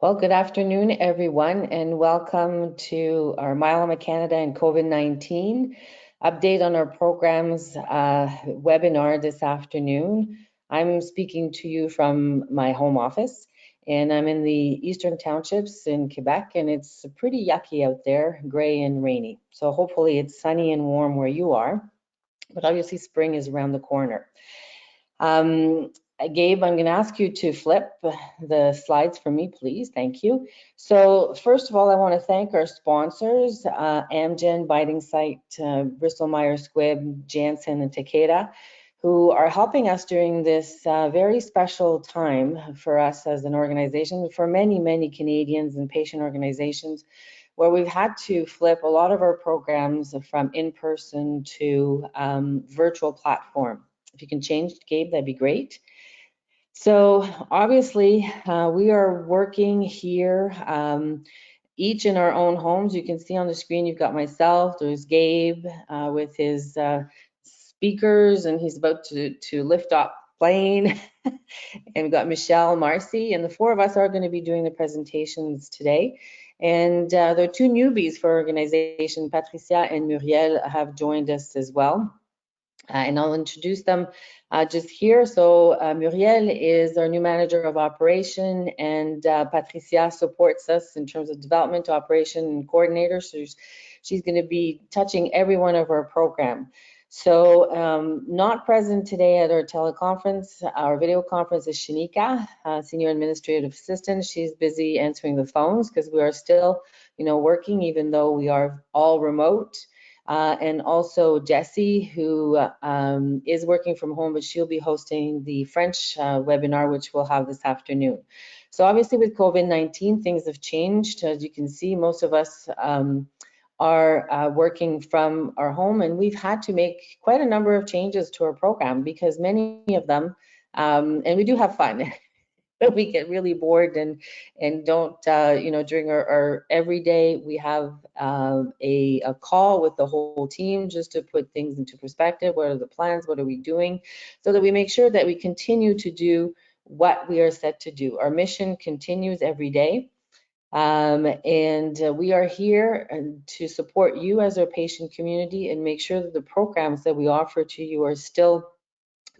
Well, good afternoon, everyone, and welcome to our Myeloma Canada and COVID-19 update on our program's webinar this afternoon. I'm speaking to you from my home office, and I'm in the Eastern Townships in Quebec, and it's pretty yucky out there, gray and rainy. So hopefully it's sunny and warm where you are, but obviously spring is around the corner. Gabe, I'm going to ask you to flip the slides for me, please. Thank you. So first of all, I want to thank our sponsors, Amgen, Biting Site, Bristol Myers Squibb, Janssen, and Takeda, who are helping us during this very special time for us as an organization, for many, many Canadians and patient organizations, where we've had to flip a lot of our programs from in-person to virtual platform. If you can change, Gabe, that'd be great. So obviously, we are working here, each in our own homes. You can see on the screen, you've got myself, there's Gabe with his speakers, and he's about to lift off plane. And we've got Michelle, Marcy, and the four of us are going to be doing the presentations today. And there are two newbies for our organization. Patricia and Muriel have joined us as well. And I'll introduce them just here. So Muriel is our new manager of operation, and Patricia supports us in terms of development, operation, and coordinator. So she's going to be touching every one of our program. So not present today at our teleconference, our video conference is Shanika, Senior Administrative Assistant. She's busy answering the phones because we are still, working even though we are all remote. And also Jessie, who is working from home, but she'll be hosting the French webinar, which we'll have this afternoon. So obviously with COVID-19, things have changed. As you can see, most of us are working from our home, and we've had to make quite a number of changes to our program because many of them, and we do have fun. But we get really bored and don't, during our everyday, we have a call with the whole team just to put things into perspective. What are the plans? What are we doing? So that we make sure that we continue to do what we are set to do. Our mission continues every day. And we are here to support you as our patient community and make sure that the programs that we offer to you are still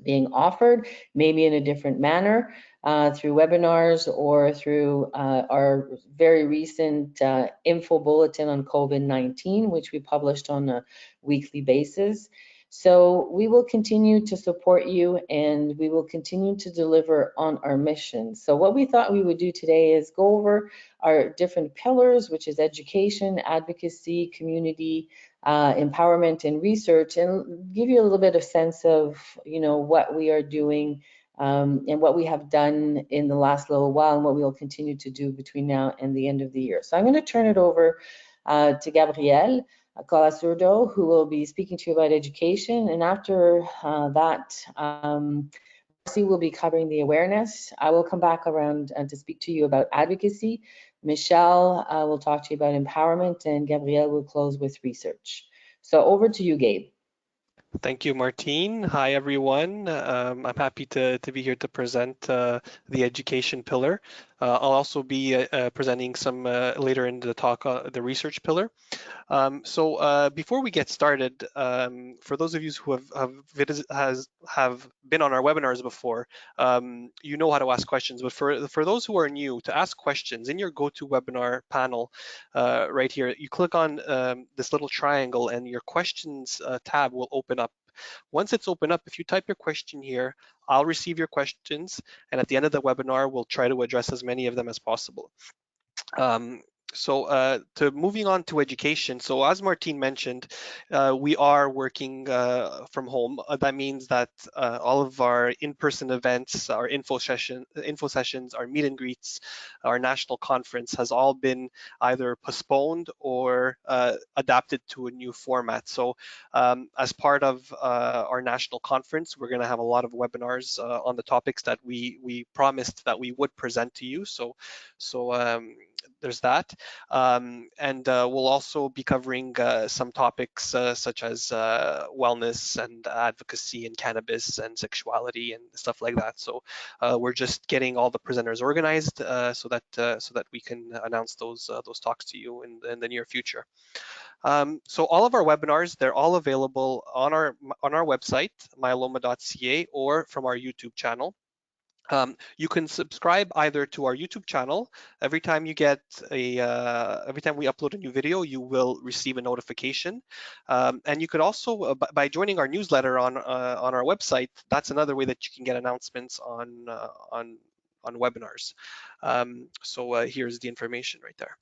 being offered, maybe in a different manner, through webinars or through our very recent InfoBulletin on COVID-19, which we published on a weekly basis. So we will continue to support you, and we will continue to deliver on our mission. So what we thought we would do today is go over our different pillars, which is education, advocacy, community, empowerment, and research, and give you a little bit of sense of what we are doing and what we have done in the last little while and what we will continue to do between now and the end of the year. So I'm going to turn it over to Gabrielle Colasurdo, who will be speaking to you about education, and after that Marcy will be covering the awareness. I will come back around to speak to you about advocacy. Michelle will talk to you about empowerment, and Gabrielle will close with research. So over to you, Gabe. Thank you, Martine. Hi, everyone. I'm happy to be here to present the education pillar. I'll also be presenting some later in the talk, the research pillar. So before we get started, for those of you who have been on our webinars before, you know how to ask questions. But for those who are new, to ask questions in your GoToWebinar panel right here, you click on this little triangle, and your questions tab will open up. Once it's open up, if you type your question here, I'll receive your questions, and at the end of the webinar, we'll try to address as many of them as possible. So moving on to education. So as Martine mentioned, we are working from home. That means that all of our in-person events, our info sessions, our meet and greets, our national conference has all been either postponed or adapted to a new format. So as part of our national conference, we're going to have a lot of webinars on the topics that we promised that we would present to you. So there's that. And we'll also be covering some topics such as wellness and advocacy and cannabis and sexuality and stuff like that. So we're just getting all the presenters organized so that we can announce those talks to you in the near future. So all of our webinars, they're all available on our website, myeloma.ca, or from our YouTube channel. You can subscribe either to our YouTube channel. Every time you get every time we upload a new video, you will receive a notification. And you could also, by joining our newsletter on our website, that's another way that you can get announcements on webinars. So here's the information right there.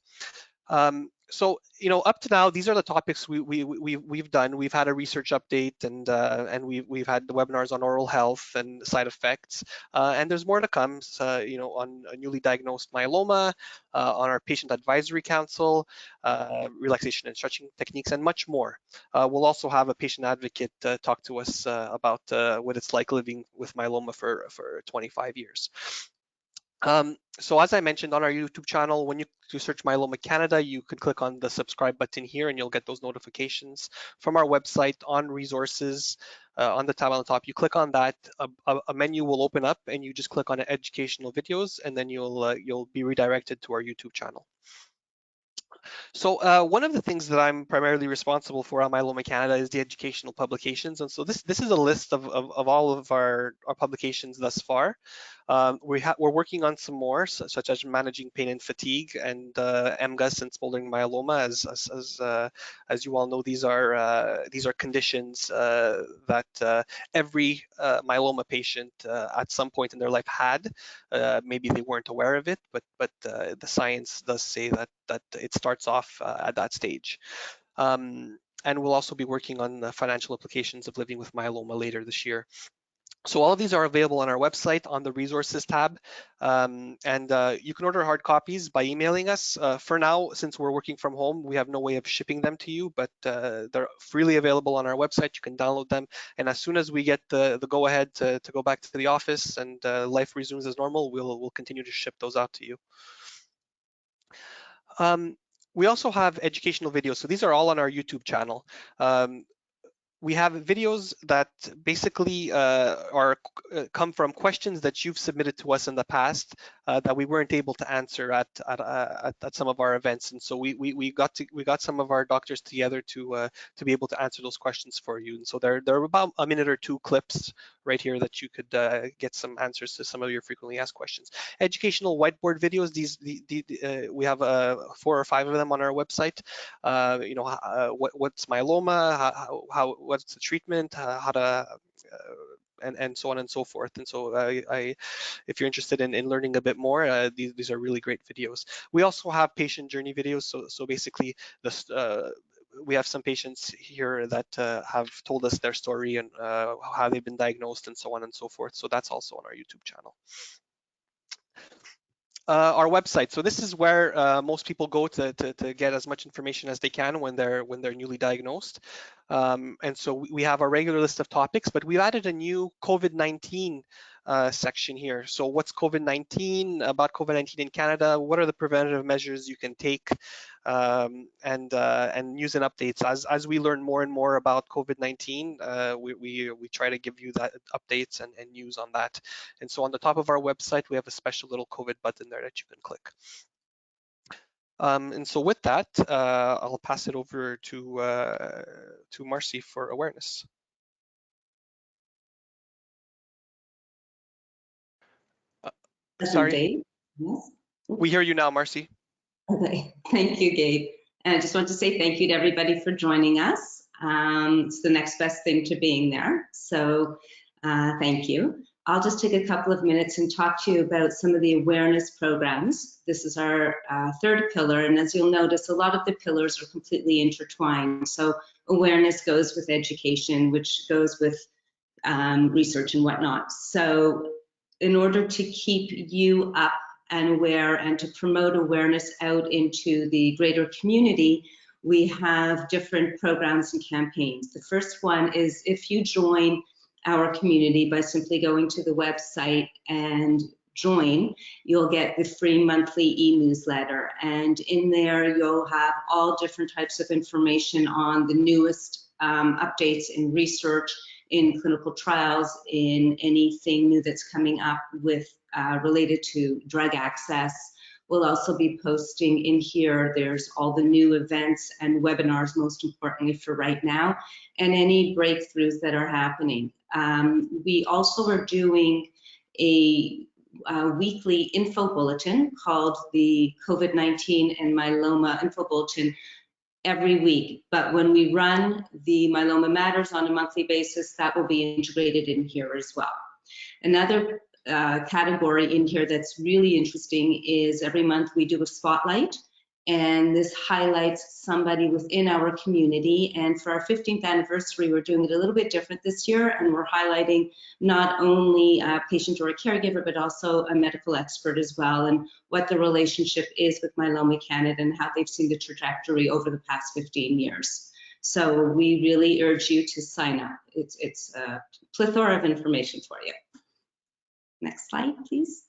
So up to now, these are the topics we've done. We've had a research update, and we've had the webinars on oral health and side effects, and there's more to come. On a newly diagnosed myeloma, on our patient advisory council, relaxation and stretching techniques, and much more. We'll also have a patient advocate talk to us about what it's like living with myeloma for 25 years. So as I mentioned, on our YouTube channel, when you search Myeloma Canada, you can click on the subscribe button here and you'll get those notifications. From our website, on resources, on the tab on the top, you click on that, a menu will open up and you just click on educational videos, and then you'll be redirected to our YouTube channel. So one of the things that I'm primarily responsible for on Myeloma Canada is the educational publications. And so this is a list of all of our publications thus far. We're working on some more, such as managing pain and fatigue, and MGUS and smoldering myeloma. As you all know, these are conditions that every myeloma patient at some point in their life had. Maybe they weren't aware of it, but the science does say that it starts off at that stage. And we'll also be working on the financial implications of living with myeloma later this year. So all of these are available on our website on the resources tab, and you can order hard copies by emailing us. For now, since we're working from home, we have no way of shipping them to you, but they're freely available on our website. You can download them, and as soon as we get the go-ahead to go back to the office and life resumes as normal, we'll continue to ship those out to you. We also have educational videos. So these are all on our YouTube channel. We have videos that basically come from questions that you've submitted to us in the past that we weren't able to answer at some of our events, and so we got some of our doctors together to be able to answer those questions for you. And so they're about a minute or two clips right here that you could get some answers to some of your frequently asked questions. Educational whiteboard videos. We have 4 or 5 of them on our website. What's myeloma? What's the treatment? How to and so on and so forth. And so if you're interested in learning a bit more, these are really great videos. We also have patient journey videos. So basically, we have some patients here that have told us their story and how they've been diagnosed and so on and so forth. So that's also on our YouTube channel. Our website. So this is where most people go to get as much information as they can when they're newly diagnosed. And so we have a regular list of topics, but we've added a new COVID-19 section here. So what's COVID-19, about COVID-19 in Canada, what are the preventative measures you can take, and news and updates. As we learn more and more about COVID-19, we try to give you that updates and news on that. And so on the top of our website, we have a special little COVID button there that you can click. And so with that, I'll pass it over to Marcy for awareness. Sorry. Dave? Yes. We hear you now, Marcy. Okay, thank you, Gabe. And I just want to say thank you to everybody for joining us. It's the next best thing to being there. So thank you. I'll just take a couple of minutes and talk to you about some of the awareness programs. This is our third pillar, and as you'll notice, a lot of the pillars are completely intertwined. So awareness goes with education, which goes with research and whatnot. So in order to keep you up and aware and to promote awareness out into the greater community, we have different programs and campaigns. The first one is if you join our community by simply going to the website and join, you'll get the free monthly e-newsletter. And in there, you'll have all different types of information on the newest updates in research, in clinical trials, in anything new that's coming up with related to drug access. We'll also be posting in here, there's all the new events and webinars, most importantly for right now, and any breakthroughs that are happening. We also are doing a weekly info bulletin called the COVID-19 and Myeloma Info Bulletin every week. But when we run the Myeloma Matters on a monthly basis, that will be integrated in here as well. Another category in here that's really interesting is every month we do a spotlight, and this highlights somebody within our community. And for our 15th anniversary, we're doing it a little bit different this year, and we're highlighting not only a patient or a caregiver, but also a medical expert as well, and what the relationship is with Myeloma Canada and how they've seen the trajectory over the past 15 years. So we really urge you to sign up. It's a plethora of information for you. Next slide, please.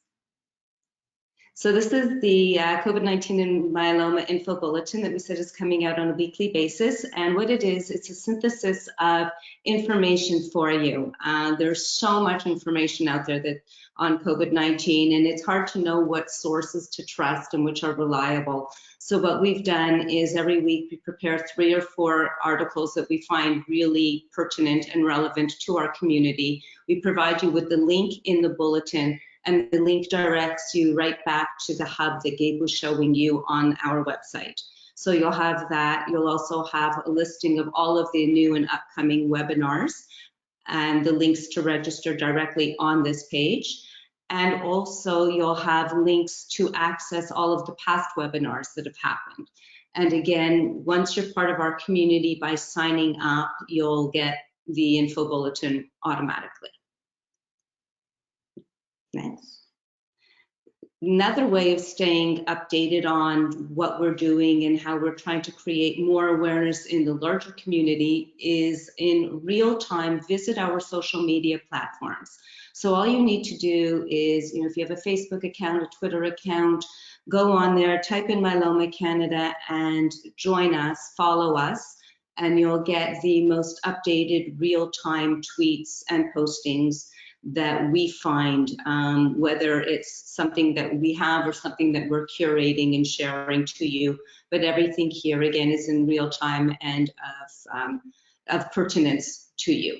So this is the COVID-19 and Myeloma Info Bulletin that we said is coming out on a weekly basis. And what it is, it's a synthesis of information for you. There's so much information out there that on COVID-19, and it's hard to know what sources to trust and which are reliable. So what we've done is every week we prepare 3 or 4 articles that we find really pertinent and relevant to our community. We provide you with the link in the bulletin, and the link directs you right back to the hub that Gabe was showing you on our website. So you'll have that. You'll also have a listing of all of the new and upcoming webinars and the links to register directly on this page. And also you'll have links to access all of the past webinars that have happened. And again, once you're part of our community by signing up, you'll get the info bulletin automatically. Next. Another way of staying updated on what we're doing and how we're trying to create more awareness in the larger community is in real time, visit our social media platforms. So all you need to do is, if you have a Facebook account, a Twitter account, go on there, type in Myeloma Canada and join us, follow us, and you'll get the most updated real-time tweets and postings that we find, whether it's something that we have or something that we're curating and sharing to you. But everything here, again, is in real time and of pertinence to you.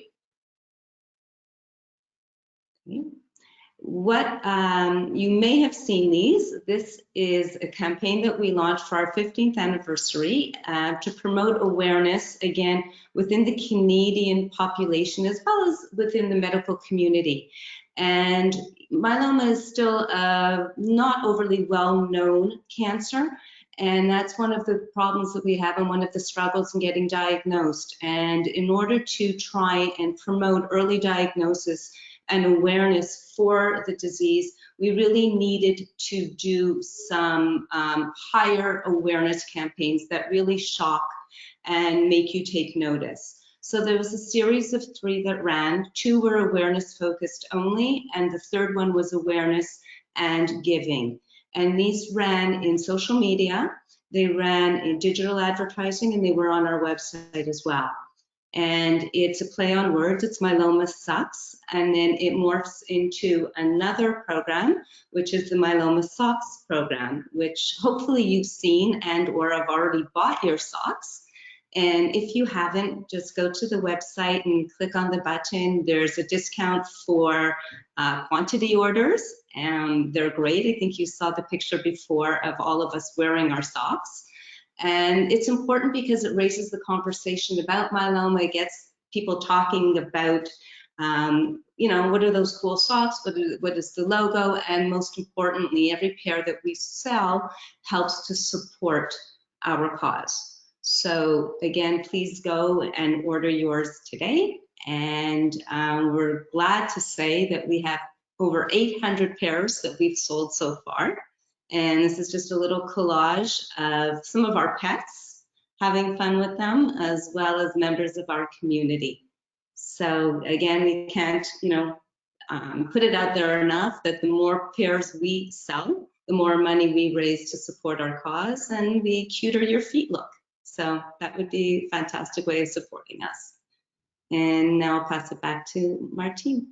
Okay. What you may have seen these. This is a campaign that we launched for our 15th anniversary to promote awareness, again, within the Canadian population as well as within the medical community. And myeloma is still a not overly well-known cancer, and that's one of the problems that we have and one of the struggles in getting diagnosed. And in order to try and promote early diagnosis and awareness for the disease, we really needed to do some higher awareness campaigns that really shock and make you take notice. So there was a series of 3 that ran. 2 were awareness focused only, and the 3rd one was awareness and giving. And these ran in social media, they ran in digital advertising, and they were on our website as well. And it's a play on words. It's Myeloma Sucks, and then it morphs into another program, which is the Myeloma Socks program, which hopefully you've seen and or have already bought your socks. And if you haven't, just go to the website and click on the button. There's a discount for quantity orders, and they're great. I think you saw the picture before of all of us wearing our socks. And it's important because it raises the conversation about myeloma. It gets people talking about, what are those cool socks? What is the logo? And most importantly, every pair that we sell helps to support our cause. So again, please go and order yours today. And we're glad to say that we have over 800 pairs that we've sold so far. And this is just a little collage of some of our pets, having fun with them, as well as members of our community. So again, we can't, put it out there enough that the more pairs we sell, the more money we raise to support our cause, and the cuter your feet look. So that would be a fantastic way of supporting us. And now I'll pass it back to Martine.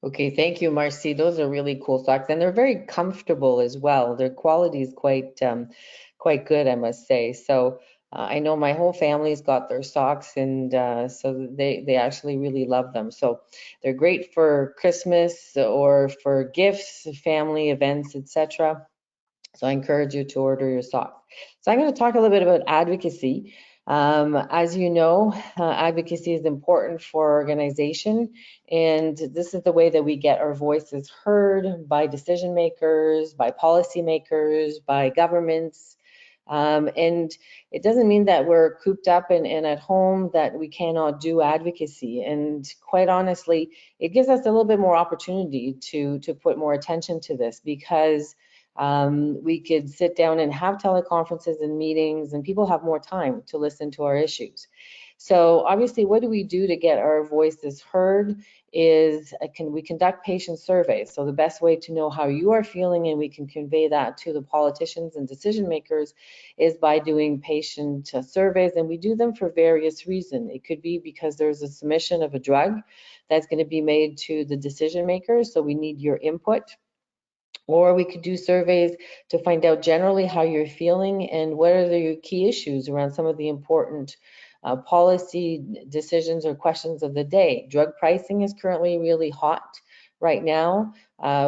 Okay, thank you, Marcy. Those are really cool socks, and they're very comfortable as well. Their quality is quite good, I must say. So I know my whole family's got their socks, and so they actually really love them. So they're great for Christmas or for gifts, family events, etc. So I encourage you to order your socks. So I'm going to talk a little bit about advocacy. As you know, advocacy is important for our organization, and this is the way that we get our voices heard by decision makers, by policymakers, by governments. And it doesn't mean that we're cooped up and at home that we cannot do advocacy. And quite honestly, it gives us a little bit more opportunity to put more attention to this, because we could sit down and have teleconferences and meetings, and people have more time to listen to our issues. So obviously, what do we do to get our voices heard is we conduct patient surveys. So the best way to know how you are feeling, and we can convey that to the politicians and decision makers, is by doing patient surveys. And we do them for various reasons. It could be because there's a submission of a drug that's going to be made to the decision makers, so we need your input. Or we could do surveys to find out generally how you're feeling and what are your key issues around some of the important policy decisions or questions of the day. Drug pricing is currently really hot right now,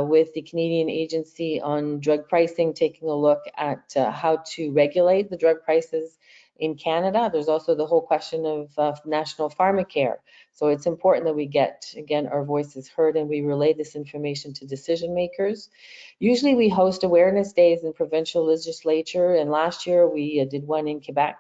with the Canadian Agency on Drug Pricing taking a look at how to regulate the drug prices in Canada. There's also the whole question of national pharmacare. So it's important that we get, again, our voices heard and we relay this information to decision makers. Usually we host awareness days in provincial legislature, and last year we did one in Quebec.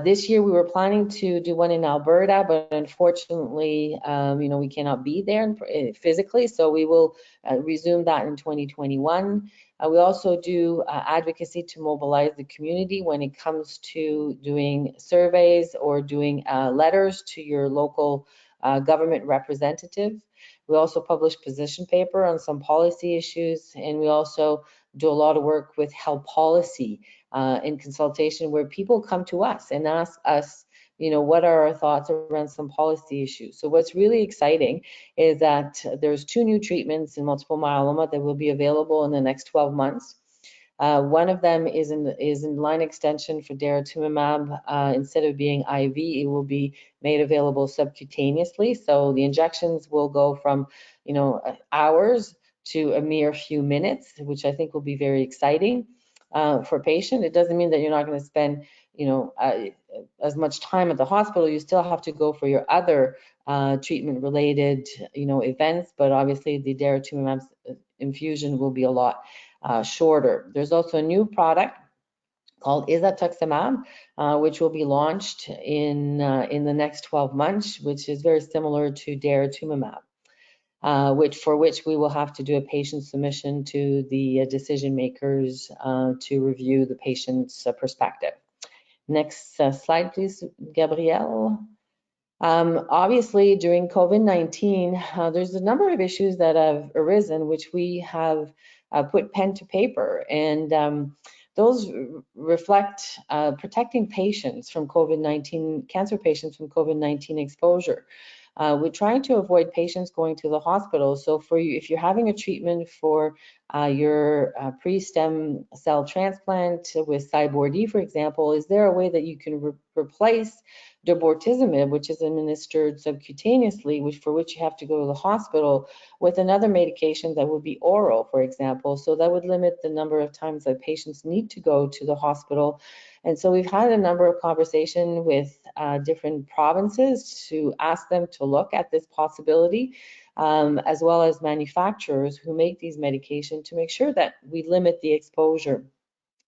This year we were planning to do one in Alberta, but unfortunately, we cannot be there physically, so we will resume that in 2021. We also do advocacy to mobilize the community when it comes to doing surveys or doing letters to your local government representative. We also publish position paper on some policy issues, and we also do a lot of work with health policy in consultation, where people come to us and ask us, what are our thoughts around some policy issues. So what's really exciting is that there's 2 new treatments in multiple myeloma that will be available in the next 12 months. One of them is in line extension for daratumumab. Instead of being IV, it will be made available subcutaneously. So the injections will go from, hours to a mere few minutes, which I think will be very exciting for patient. It doesn't mean that you're not going to spend, as much time at the hospital. You still have to go for your other treatment-related, events. But obviously, the daratumumab infusion will be a lot shorter. There's also a new product called isatuximab, which will be launched in the next 12 months, which is very similar to daratumumab. For which we will have to do a patient submission to the decision makers to review the patient's perspective. Next slide, please, Gabrielle. Obviously, during COVID-19, there's a number of issues that have arisen, which we have put pen to paper, and those reflect protecting patients from COVID-19, cancer patients from COVID-19 exposure. We're trying to avoid patients going to the hospital. So for you, if you're having a treatment for your pre-stem cell transplant with Cyborg, for example, is there a way that you can replace bortezomib, which is administered subcutaneously, for which you have to go to the hospital, with another medication that would be oral, for example? So that would limit the number of times that patients need to go to the hospital. And so we've had a number of conversations with different provinces to ask them to look at this possibility, as well as manufacturers who make these medications, to make sure that we limit the exposure.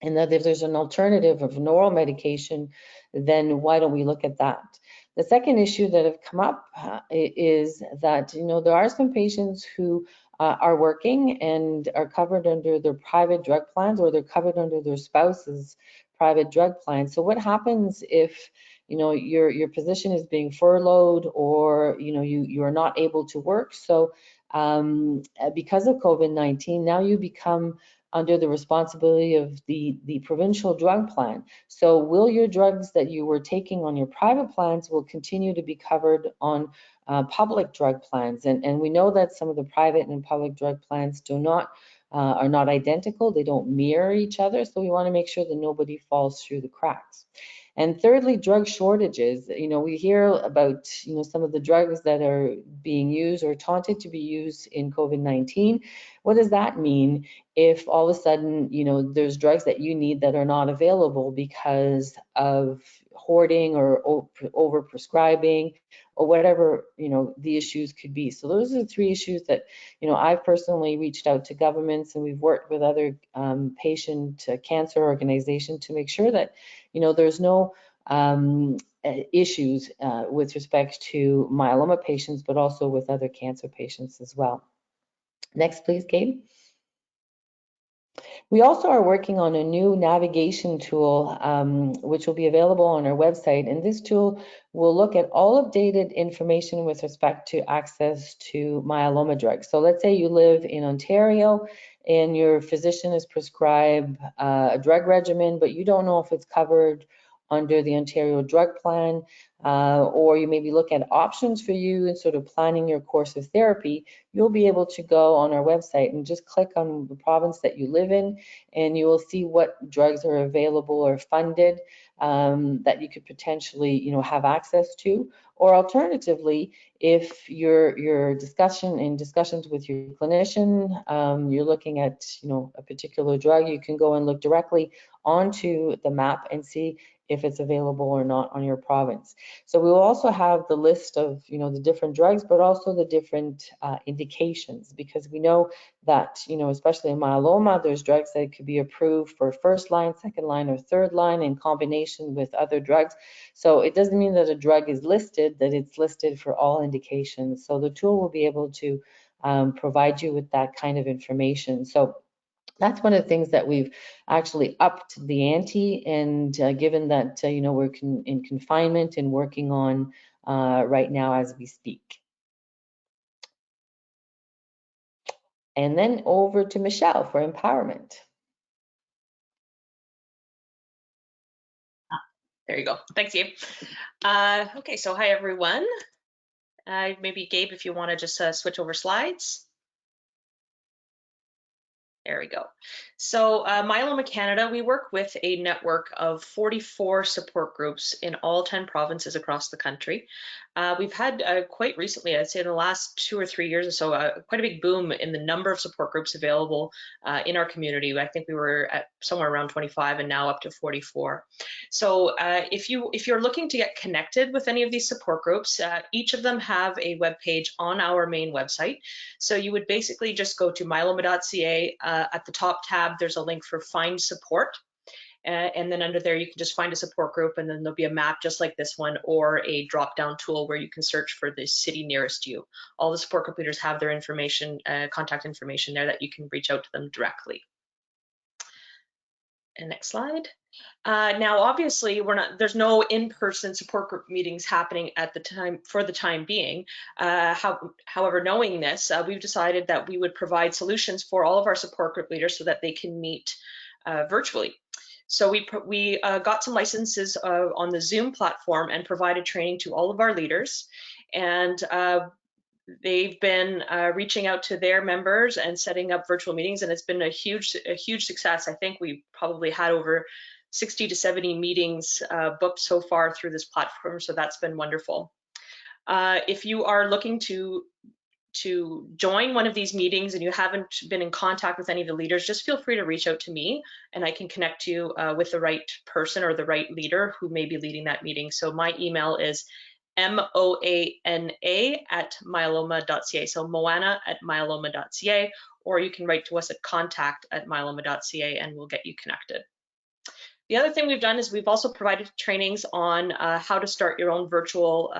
And that if there's an alternative of an oral medication, then why don't we look at that? The second issue that have come up is that, there are some patients who are working and are covered under their private drug plans, or they're covered under their spouse's private drug plans. So what happens if, you know, your position is being furloughed, or, you know, you are not able to work? So because of COVID-19, now you become under the responsibility of the provincial drug plan. So will your drugs that you were taking on your private plans will continue to be covered on public drug plans? And we know that some of the private and public drug plans are not identical. They don't mirror each other. So we want to make sure that nobody falls through the cracks. And thirdly, drug shortages. You know, we hear about, you know, some of the drugs that are being used or taunted to be used in COVID-19. What does that mean if all of a sudden, you know, there's drugs that you need that are not available because of hoarding or over prescribing or whatever, you know, the issues could be? So those are the three issues that, you know, I've personally reached out to governments, and we've worked with other patient cancer organizations to make sure that, you know, there's no issues with respect to myeloma patients, but also with other cancer patients as well. Next, please, Gabe. We also are working on a new navigation tool, which will be available on our website. And this tool will look at all updated information with respect to access to myeloma drugs. So let's say you live in Ontario and your physician has prescribed a drug regimen, but you don't know if it's covered under the Ontario drug plan, or you maybe look at options for you and sort of planning your course of therapy. You'll be able to go on our website and just click on the province that you live in, and you will see what drugs are available or funded that you could potentially, you know, have access to. Or alternatively, if your discussions with your clinician, you're looking at, you know, a particular drug, you can go and look directly onto the map and see if it's available or not on your province. So we will also have the list of, you know, the different drugs, but also the different indications, because we know that, you know, especially in myeloma, there's drugs that could be approved for first line, second line, or third line in combination with other drugs. So it doesn't mean that a drug is listed, that it's listed for all indications. So the tool will be able to provide you with that kind of information. So that's one of the things that we've actually upped the ante, and given that, you know, we're in confinement and working on right now as we speak. And then over to Michelle for empowerment. There you go. Thanks, Gabe. Okay, so hi, everyone. Maybe, Gabe, if you want to just switch over slides. There we go. So Myeloma Canada, we work with a network of 44 support groups in all 10 provinces across the country. We've had quite recently, I'd say in the last 2 or 3 years or so, quite a big boom in the number of support groups available in our community. I think we were at somewhere around 25 and now up to 44. So if you're looking to get connected with any of these support groups, each of them have a web page on our main website. So you would basically just go to myeloma.ca. At the top tab, there's a link for Find Support. And then under there, you can just find a support group, and then there'll be a map just like this one, or a drop-down tool where you can search for the city nearest you. All the support group leaders have their information, contact information there that you can reach out to them directly. And next slide. Now, obviously, there's no in-person support group meetings happening at the time for the time being. However, knowing this, we've decided that we would provide solutions for all of our support group leaders so that they can meet virtually. So we got some licenses on the Zoom platform and provided training to all of our leaders. And they've been reaching out to their members and setting up virtual meetings, and it's been a huge success. I think we probably had over 60 to 70 meetings booked so far through this platform, so that's been wonderful. If you are looking to join one of these meetings and you haven't been in contact with any of the leaders, just feel free to reach out to me and I can connect you with the right person or the right leader who may be leading that meeting. So my email is moana@myeloma.ca. So moana@myeloma.ca, or you can write to us at contact@myeloma.ca and we'll get you connected. The other thing we've done is we've also provided trainings on how to start your own virtual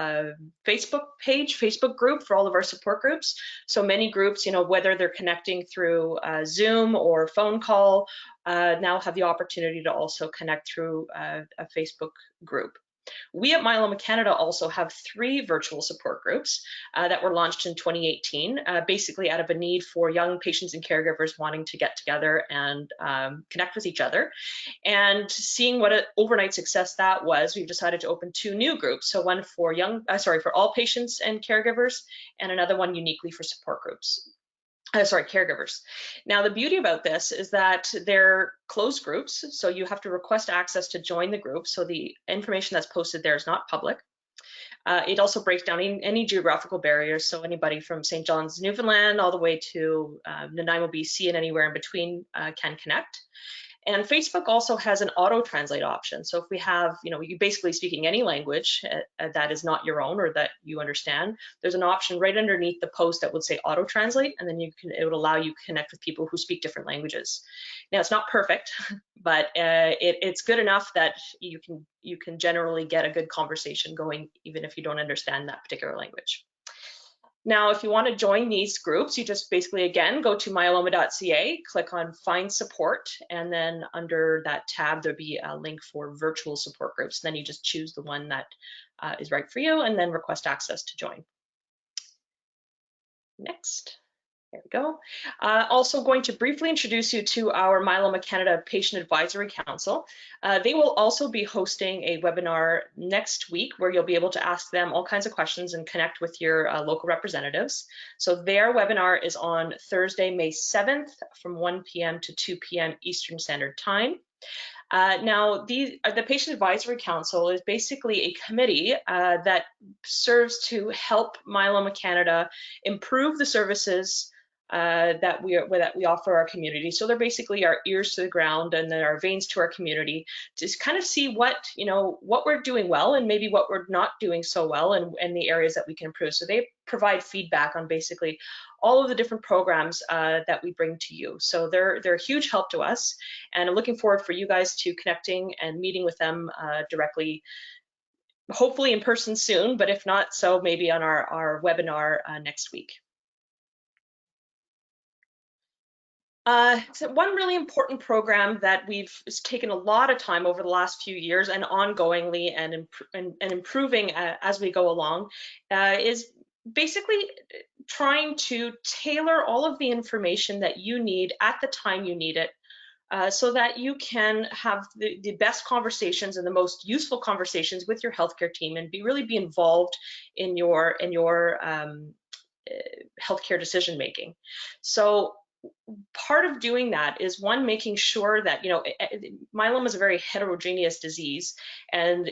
Facebook page, Facebook group for all of our support groups. So many groups, whether they're connecting through Zoom or phone call, now have the opportunity to also connect through a Facebook group. We at Myeloma Canada also have 3 virtual support groups that were launched in 2018, basically out of a need for young patients and caregivers wanting to get together and connect with each other. And seeing what an overnight success that was, we've decided to open 2 new groups. So one for for all patients and caregivers, and another one uniquely for support groups. Caregivers. Now, the beauty about this is that they're closed groups, so you have to request access to join the group. So the information that's posted there is not public. It also breaks down any geographical barriers, so anybody from St. John's, Newfoundland, all the way to Nanaimo, BC, and anywhere in between can connect. And Facebook also has an auto translate option. So if we have, you basically speaking any language that is not your own or that you understand, there's an option right underneath the post that would say auto translate, and then it would allow you to connect with people who speak different languages. Now, it's not perfect, but it's good enough that you can generally get a good conversation going, even if you don't understand that particular language. Now, if you want to join these groups, you just basically, again, go to myeloma.ca, click on Find Support, and then under that tab, there'll be a link for virtual support groups. Then you just choose the one that is right for you and then request access to join. Next. There we go. Also going to briefly introduce you to our Myeloma Canada Patient Advisory Council. They will also be hosting a webinar next week where you'll be able to ask them all kinds of questions and connect with your local representatives. So their webinar is on Thursday, May 7th from 1 p.m. to 2 p.m. Eastern Standard Time. Now, the Patient Advisory Council is basically a committee that serves to help Myeloma Canada improve the services that we offer our community. So they're basically our ears to the ground and then our veins to our community to kind of see what we're doing well and maybe what we're not doing so well and the areas that we can improve. So they provide feedback on basically all of the different programs that we bring to you. So they're a huge help to us, and I'm looking forward for you guys to connecting and meeting with them directly, hopefully in person soon, but if not, so maybe on our webinar next week. So one really important program that we've taken a lot of time over the last few years and ongoingly and improving as we go along is basically trying to tailor all of the information that you need at the time you need it, so that you can have the best conversations and the most useful conversations with your healthcare team and really be involved in your healthcare decision making. So part of doing that is one, making sure that, myeloma is a very heterogeneous disease, and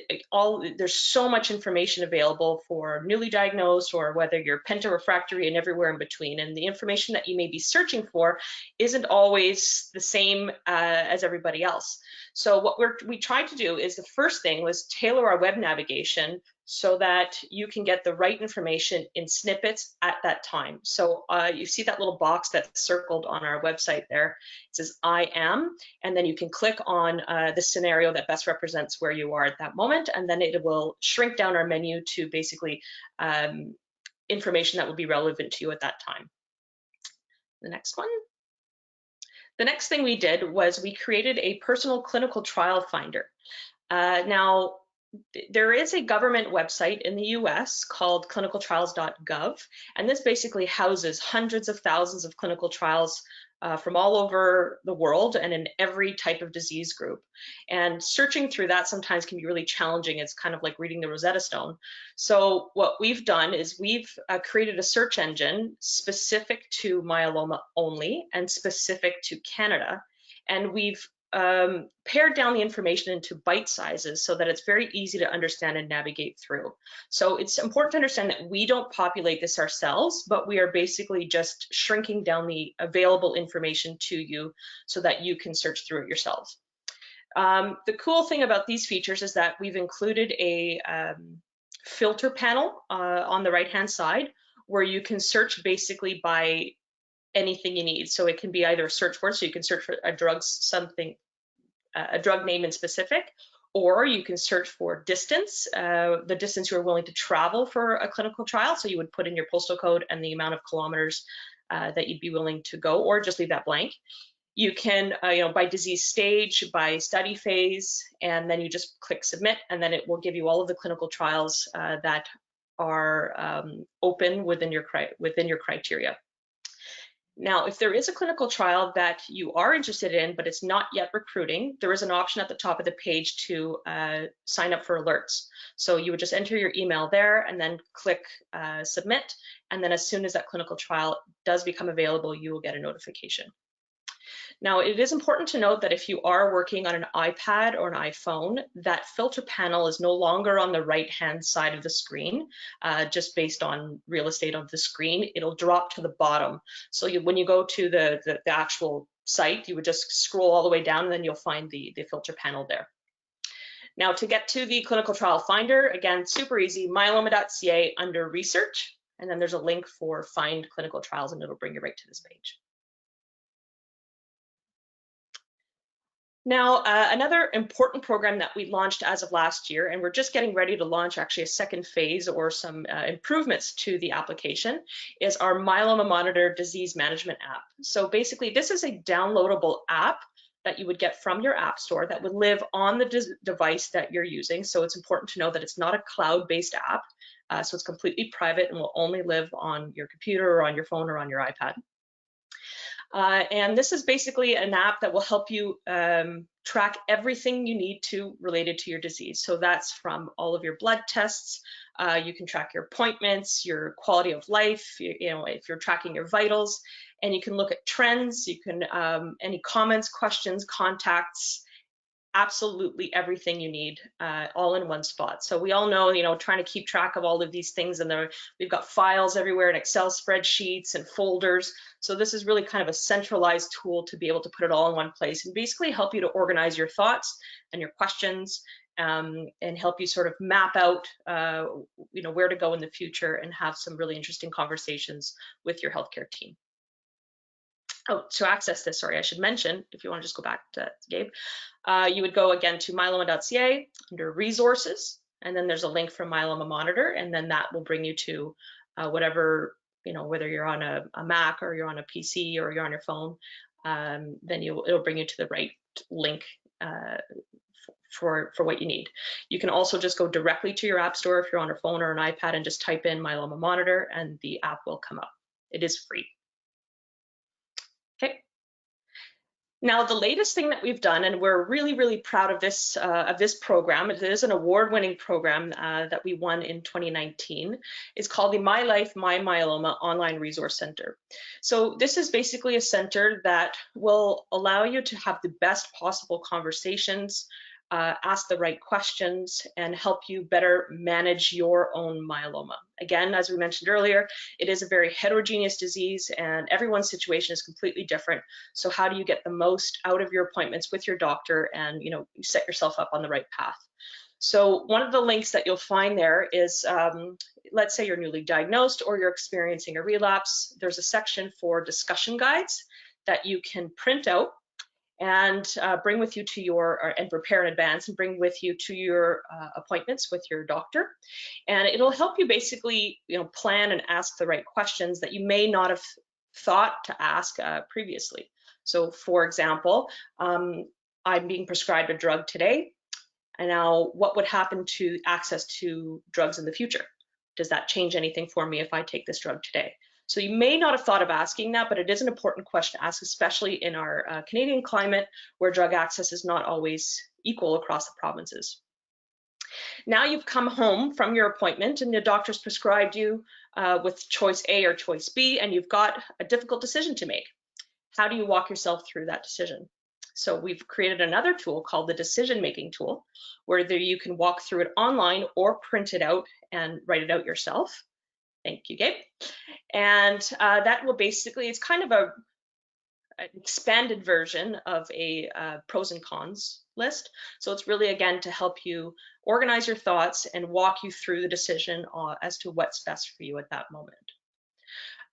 there's so much information available for newly diagnosed or whether you're pentarefractory and everywhere in between, and the information that you may be searching for isn't always the same as everybody else. So what we tried to do is, the first thing was tailor our web navigation so that you can get the right information in snippets at that time. So you see that little box that's circled on our website there. It says I am, and then you can click on the scenario that best represents where you are at that moment, and then it will shrink down our menu to basically information that will be relevant to you at that time. The next one. The next thing we did was we created a personal clinical trial finder. Now, there is a government website in the US called clinicaltrials.gov, and this basically houses hundreds of thousands of clinical trials from all over the world and in every type of disease group. And searching through that sometimes can be really challenging. It's kind of like reading the Rosetta Stone. So what we've done is we've created a search engine specific to myeloma only and specific to Canada, and we've pared down the information into bite sizes so that it's very easy to understand and navigate through. So it's important to understand that we don't populate this ourselves, but we are basically just shrinking down the available information to you so that you can search through it yourselves. The cool thing about these features is that we've included a filter panel on the right-hand side where you can search basically by anything you need. So it can be either a search word, so you can search for a drug, something, a drug name in specific, or you can search for distance, the distance you're willing to travel for a clinical trial. So you would put in your postal code and the amount of kilometers that you'd be willing to go, or just leave that blank. You can, by disease stage, by study phase, and then you just click submit, and then it will give you all of the clinical trials that are open within your criteria. Now, if there is a clinical trial that you are interested in, but it's not yet recruiting, there is an option at the top of the page to sign up for alerts. So you would just enter your email there and then click submit. And then as soon as that clinical trial does become available, you will get a notification. Now, it is important to note that if you are working on an iPad or an iPhone, that filter panel is no longer on the right-hand side of the screen, just based on real estate of the screen. It'll drop to the bottom. So when you go to the actual site, you would just scroll all the way down, and then you'll find the filter panel there. Now, to get to the clinical trial finder, again, super easy, myeloma.ca under research, and then there's a link for find clinical trials, and it'll bring you right to this page. Now, another important program that we launched as of last year, and we're just getting ready to launch actually a second phase or some improvements to the application, is our Myeloma Monitor disease management app. So basically, this is a downloadable app that you would get from your app store that would live on the device that you're using. So it's important to know that it's not a cloud-based app. So it's completely private and will only live on your computer or on your phone or on your iPad. And this is basically an app that will help you track everything you need to related to your disease. So that's from all of your blood tests. You can track your appointments, your quality of life, if you're tracking your vitals, and you can look at trends. You can, any comments, questions, contacts, absolutely everything you need all in one spot. So we all know, trying to keep track of all of these things, and we've got files everywhere and Excel spreadsheets and folders. So this is really kind of a centralized tool to be able to put it all in one place and basically help you to organize your thoughts and your questions, and help you sort of map out where to go in the future and have some really interesting conversations with your healthcare team. Oh, to access this, sorry, I should mention, if you want to just go back to Gabe, you would go again to myeloma.ca under resources, and then there's a link for Myeloma Monitor, and then that will bring you to whatever, whether you're on a Mac or you're on a PC or you're on your phone, then it'll bring you to the right link for what you need. You can also just go directly to your app store if you're on a phone or an iPad and just type in Myeloma Monitor and the app will come up. It is free. Okay. Now, the latest thing that we've done, and we're really, really proud of this program, it is an award-winning program that we won in 2019, is called the My Life, My Myeloma Online Resource Center. So this is basically a center that will allow you to have the best possible conversations, ask the right questions, and help you better manage your own myeloma. Again, as we mentioned earlier, it is a very heterogeneous disease and everyone's situation is completely different. So how do you get the most out of your appointments with your doctor and set yourself up on the right path? So one of the links that you'll find there is, let's say you're newly diagnosed or you're experiencing a relapse, there's a section for discussion guides that you can print out and bring with you to and prepare in advance and bring with you to your appointments with your doctor. And it'll help you basically, plan and ask the right questions that you may not have thought to ask previously. So for example, I'm being prescribed a drug today, and now what would happen to access to drugs in the future? Does that change anything for me if I take this drug today? So you may not have thought of asking that, but it is an important question to ask, especially in our Canadian climate where drug access is not always equal across the provinces. Now you've come home from your appointment and the doctor's prescribed you with choice A or choice B, and you've got a difficult decision to make. How do you walk yourself through that decision? So we've created another tool called the decision-making tool, where you can walk through it online or print it out and write it out yourself. Thank you, Gabe. And that will basically, it's kind of an expanded version of a pros and cons list. So it's really, again, to help you organize your thoughts and walk you through the decision as to what's best for you at that moment.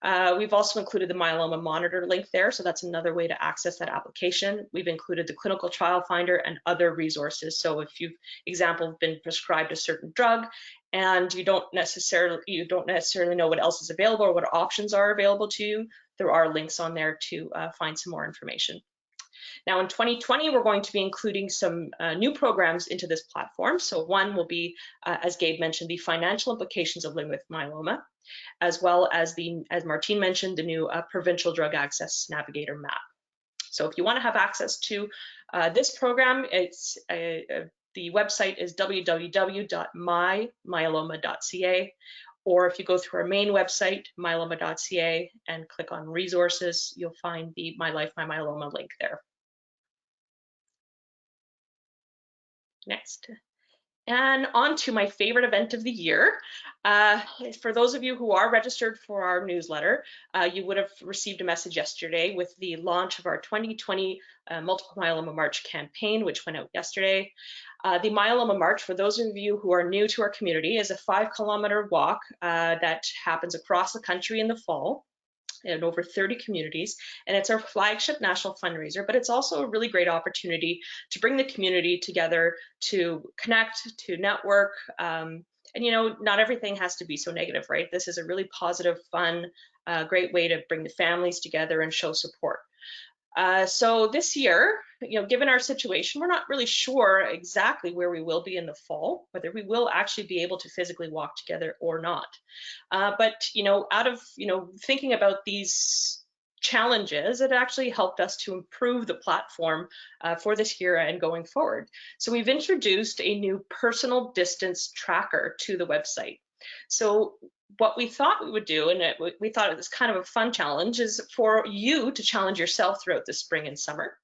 We've also included the Myeloma Monitor link there, so that's another way to access that application. We've included the Clinical Trial Finder and other resources. So if you've, example, been prescribed a certain drug and you don't necessarily know what else is available or what options are available to you, there are links on there to find some more information. Now in 2020, we're going to be including some new programs into this platform. So one will be, as Gabe mentioned, the financial implications of living with myeloma, as well as as Martine mentioned, the new provincial drug access navigator map. So if you want to have access to this program, it's the website is www.myeloma.ca, or if you go through our main website, myeloma.ca, and click on resources, you'll find the My Life, My Myeloma link there. Next. And on to my favorite event of the year. For those of you who are registered for our newsletter, you would have received a message yesterday with the launch of our 2020 Multiple Myeloma March campaign, which went out yesterday. The Myeloma March, for those of you who are new to our community, is a 5-kilometer walk that happens across the country in the fall in over 30 communities, and it's our flagship national fundraiser, but it's also a really great opportunity to bring the community together, to connect, to network, and you know, not everything has to be so negative, right? This is a really positive, fun, great way to bring the families together and show support. So this year, you know, given our situation, we're not really sure exactly where we will be in the fall, whether we will actually be able to physically walk together or not. But, you know, out of, you know, thinking about these challenges, it actually helped us to improve the platform for this year and going forward. So we've introduced a new personal distance tracker to the website. So what we thought we would do, and we thought it was kind of a fun challenge, is for you to challenge yourself throughout the spring and summer.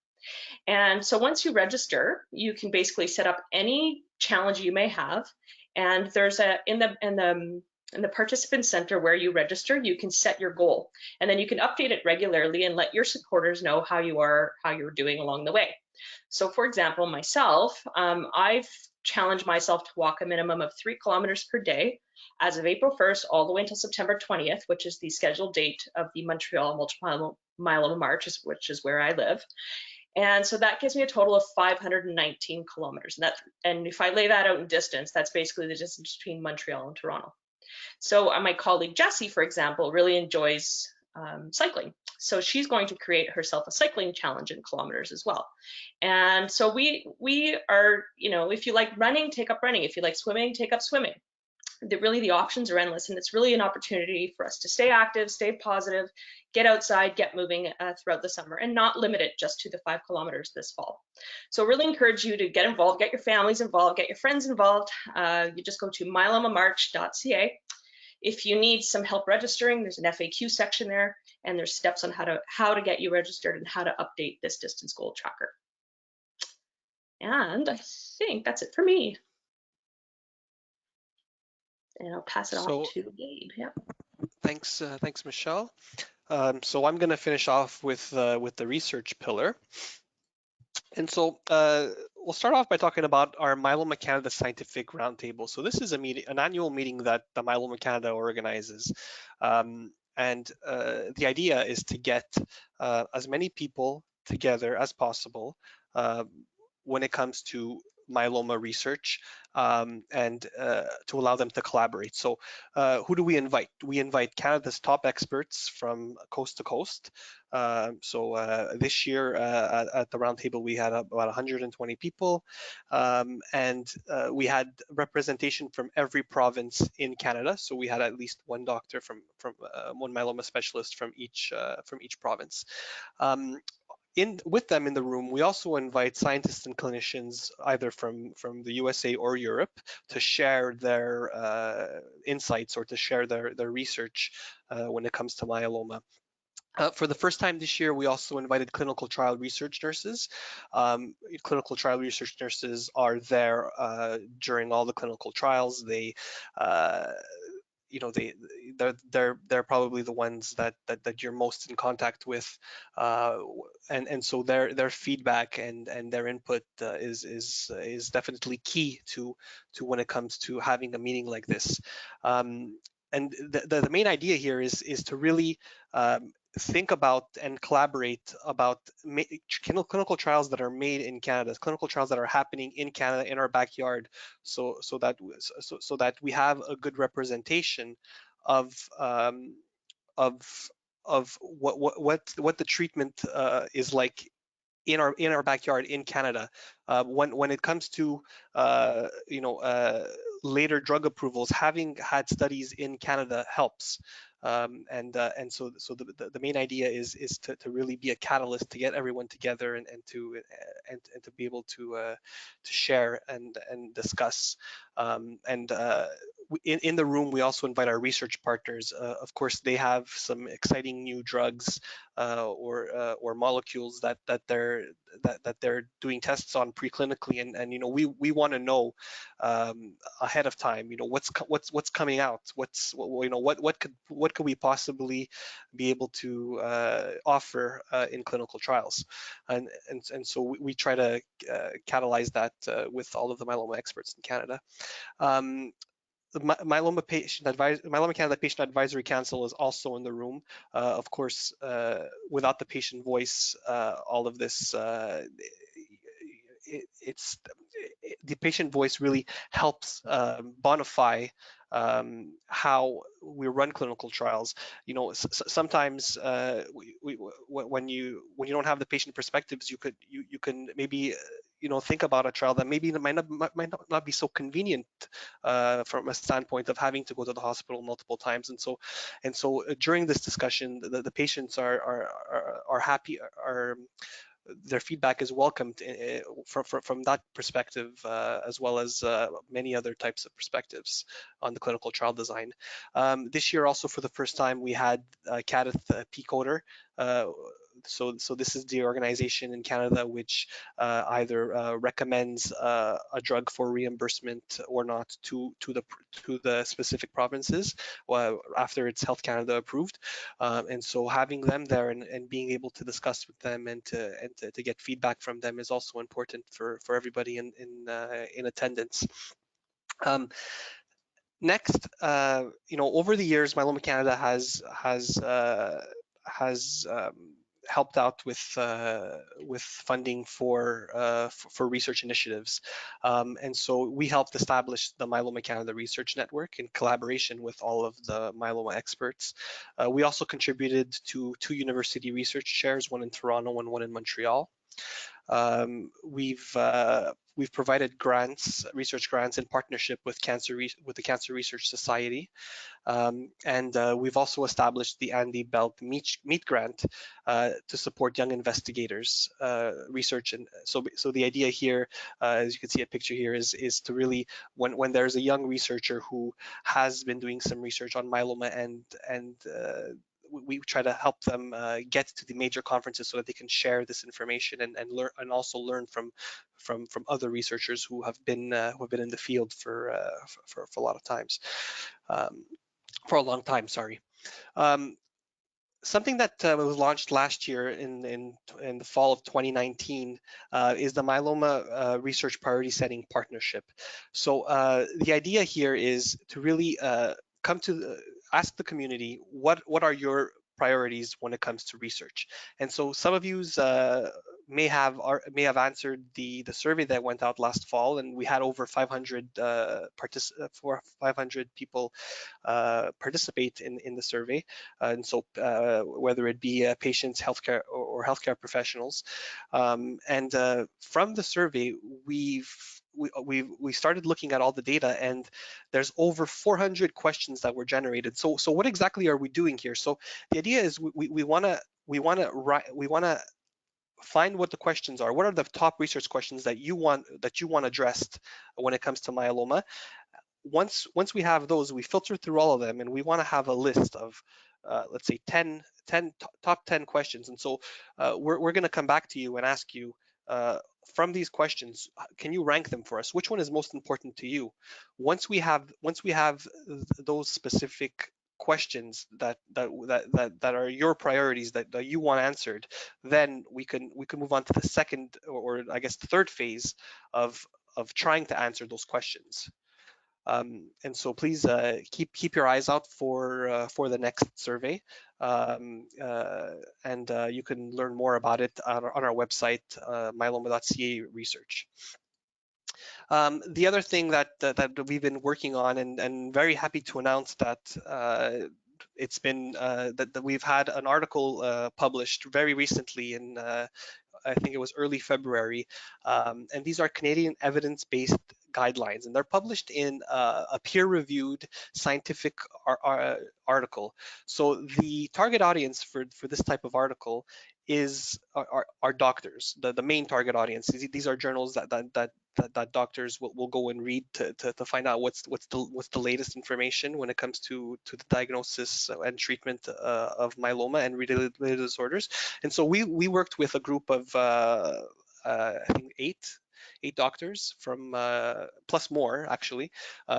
And so once you register, you can basically set up any challenge you may have. And there's in the participant center where you register, you can set your goal, and then you can update it regularly and let your supporters know how you're doing along the way. So for example, myself, I've challenged myself to walk a minimum of 3 kilometers per day as of April 1st all the way until September 20th, which is the scheduled date of the Montreal Multiple Myeloma March, which is where I live. And so that gives me a total of 519 kilometers. And if I lay that out in distance, that's basically the distance between Montreal and Toronto. So my colleague Jessie, for example, really enjoys cycling. So she's going to create herself a cycling challenge in kilometers as well. And so we are, you know, if you like running, take up running. If you like swimming, take up swimming. Really the options are endless, and it's really an opportunity for us to stay active, stay positive, get outside, get moving throughout the summer, and not limit it just to the 5 kilometers this fall. So really encourage you to get involved, get your families involved, get your friends involved. You just go to myelomamarch.ca. If you need some help registering, there's an FAQ section there, and there's steps on how to get you registered and how to update this distance goal tracker. And I think that's it for me. And I'll pass it off to Gabe. Yeah. Thanks, Michelle. So I'm going to finish off with the research pillar. And so we'll start off by talking about our Myeloma Canada Scientific Roundtable. So this is an annual meeting that the Myeloma Canada organizes. And the idea is to get as many people together as possible when it comes to myeloma research and to allow them to collaborate. So who do we invite? We invite Canada's top experts from coast to coast. So this year at the roundtable, we had about 120 people, and we had representation from every province in Canada. So we had at least one doctor from one myeloma specialist from each province. With them in the room, we also invite scientists and clinicians either from the USA or Europe to share their insights or to share their research when it comes to myeloma. For the first time this year, we also invited clinical trial research nurses. Clinical trial research nurses are there during all the clinical trials. They you know, they're probably the ones that you're most in contact with, and so their feedback and their input is definitely key to when it comes to having a meeting like this. the main idea here is to really think about and collaborate about clinical trials that are made in Canada, clinical trials that are happening in Canada in our backyard, so that we have a good representation of of what the treatment is like in our backyard in Canada. When it comes to later drug approvals, having had studies in Canada helps. And so the main idea is to really be a catalyst to get everyone together and to be able to share and discuss. In the room, we also invite our research partners. Of course, they have some exciting new drugs or molecules that they're doing tests on preclinically, and we want to know ahead of time, what's coming out, what could we possibly be able to offer in clinical trials, and so we try to catalyze that with all of the myeloma experts in Canada. The Myeloma Canada Patient Advisory Council is also in the room. Of course, without the patient voice, all of this, the patient voice really helps bonify how we run clinical trials. Sometimes when you don't have the patient perspectives, you can maybe think about a trial that maybe might not be so convenient from a standpoint of having to go to the hospital multiple times. And so during this discussion, the patients are happy, their feedback is welcomed from that perspective, as well as many other types of perspectives on the clinical trial design. This year, also for the first time, we had CADITH P-Coder. So this is the organization in Canada which either recommends a drug for reimbursement or not to the specific provinces after it's Health Canada approved. And so having them there and being able to discuss with them and to get feedback from them is also important for everybody in attendance. Next, over the years, Myeloma Canada has helped out with funding for research initiatives, and so we helped establish the Myeloma Canada Research Network in collaboration with all of the myeloma experts. We also contributed to 2 university research chairs, one in Toronto and one in Montreal. We've provided research grants in partnership with the Cancer Research Society, and we've also established the Andy Belt Meet Grant to support young investigators research. And so the idea here, as you can see a picture here, is to really, when there's a young researcher who has been doing some research on myeloma and we try to help them get to the major conferences so that they can share this information and learn, and also learn from other researchers who have been in the field for a lot of times, for a long time. Sorry. Something that was launched last year in the fall of 2019 is the Myeloma Research Priority Setting Partnership. So the idea here is to really ask the community what are your priorities when it comes to research. And so some of you may have answered the survey that went out last fall, and we had over 500 people participate in the survey. And so whether it be patients, healthcare or healthcare professionals, and from the survey we started looking at all the data, and there's over 400 questions that were generated. So what exactly are we doing here? So the idea is we want to find what the questions are. What are the top research questions that you want addressed when it comes to myeloma? Once we have those, we filter through all of them, and we want to have a list of let's say top 10 questions. And so we're going to come back to you and ask you, from these questions, can you rank them for us? Which one is most important to you? Once we have those specific questions that are your priorities that you want answered, then we can move on to the second, or I guess the third phase of trying to answer those questions. And so please keep your eyes out for the next survey. And you can learn more about it on our website, myeloma.ca research. The other thing that we've been working on, and very happy to announce that it's been that we've had an article published very recently in I think it was early February, and these are Canadian evidence-based guidelines, and they're published in a peer-reviewed scientific article. So the target audience for this type of article are doctors. The main target audience. These are journals that doctors will go and read to find out what's the latest information when it comes to the diagnosis and treatment of myeloma and related disorders. And so we worked with a group of I think eight doctors from plus more actually.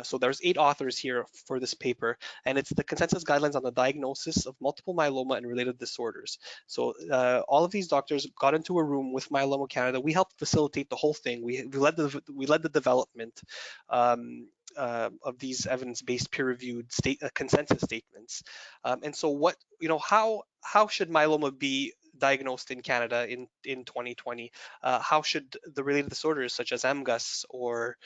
So there's 8 authors here for this paper, and it's the consensus guidelines on the diagnosis of multiple myeloma and related disorders. So all of these doctors got into a room with Myeloma Canada. We helped facilitate the whole thing. We led the development of these evidence-based peer-reviewed consensus statements. And so how should myeloma be diagnosed in Canada in 2020? How should the related disorders such as MGUS or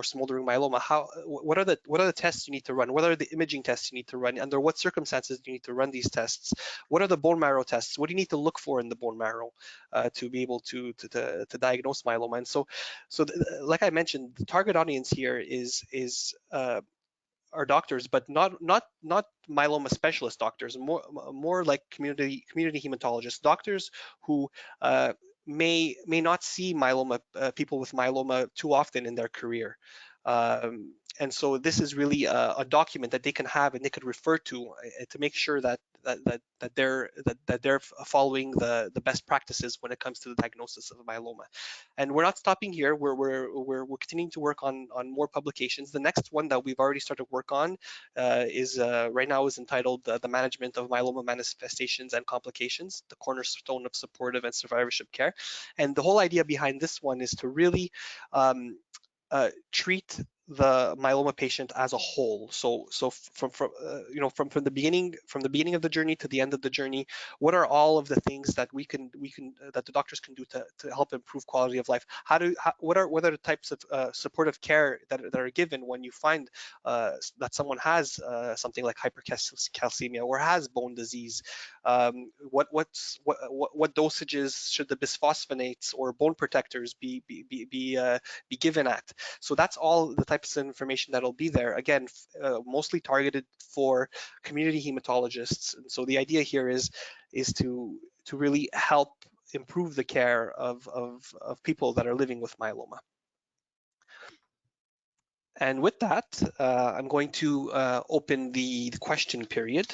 smoldering myeloma, what are the tests you need to run? What are the imaging tests you need to run? Under what circumstances do you need to run these tests? What are the bone marrow tests? What do you need to look for in the bone marrow to be able to diagnose myeloma? And so like I mentioned, the target audience here is are doctors, but not myeloma specialist doctors, more like community hematologists, doctors who may not see myeloma people with myeloma too often in their career. And so this is really a document that they can have and they could refer to make sure that they're following the best practices when it comes to the diagnosis of myeloma. And we're not stopping here. We're continuing to work on more publications. The next one that we've already started work on is right now is entitled "The Management of Myeloma Manifestations and Complications: The Cornerstone of Supportive and Survivorship Care." And the whole idea behind this one is to really treat the myeloma patient as a whole. So from the beginning of the journey to the end of the journey, what are all of the things that we can that the doctors can do to help improve quality of life? What are the types of supportive care that are given when you find that someone has something like hypercalcemia or has bone disease? What dosages should the bisphosphonates or bone protectors be given at? So that's all the types of information that'll be there. Again, mostly targeted for community hematologists. And so the idea here is to really help improve the care of people that are living with myeloma. And with that, I'm going to open the question period.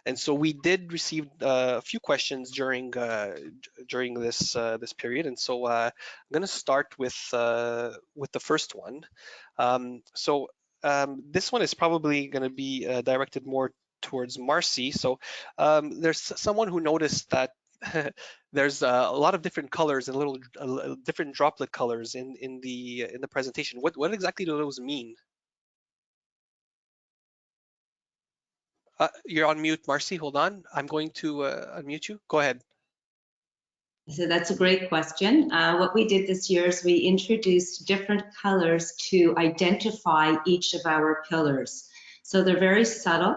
And so we did receive a few questions during this period. And so I'm going to start with the first one. This one is probably going to be directed more towards Marcy. So there's someone who noticed that there's a lot of different colors and little different droplet colors in the presentation. What exactly do those mean? You're on mute, Marcy. Hold on. I'm going to unmute you. Go ahead. So that's a great question. What we did this year is we introduced different colors to identify each of our pillars. So they're very subtle,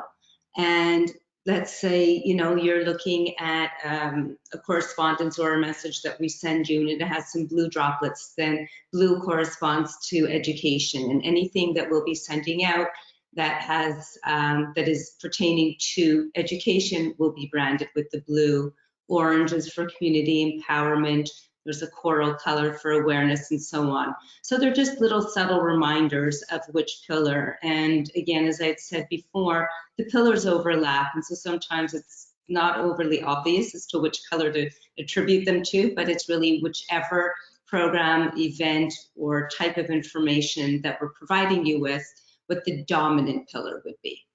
and let's say, you're looking at a correspondence or a message that we send you and it has some blue droplets, then blue corresponds to education, and anything that we'll be sending out that has that is pertaining to education will be branded with the blue. Orange is for community empowerment. There's a coral color for awareness, and so on. So they're just little subtle reminders of which pillar. And again, as I said before, the pillars overlap, and so sometimes it's not overly obvious as to which color to attribute them to, but it's really whichever program, event, or type of information that we're providing you with, what the dominant pillar would be.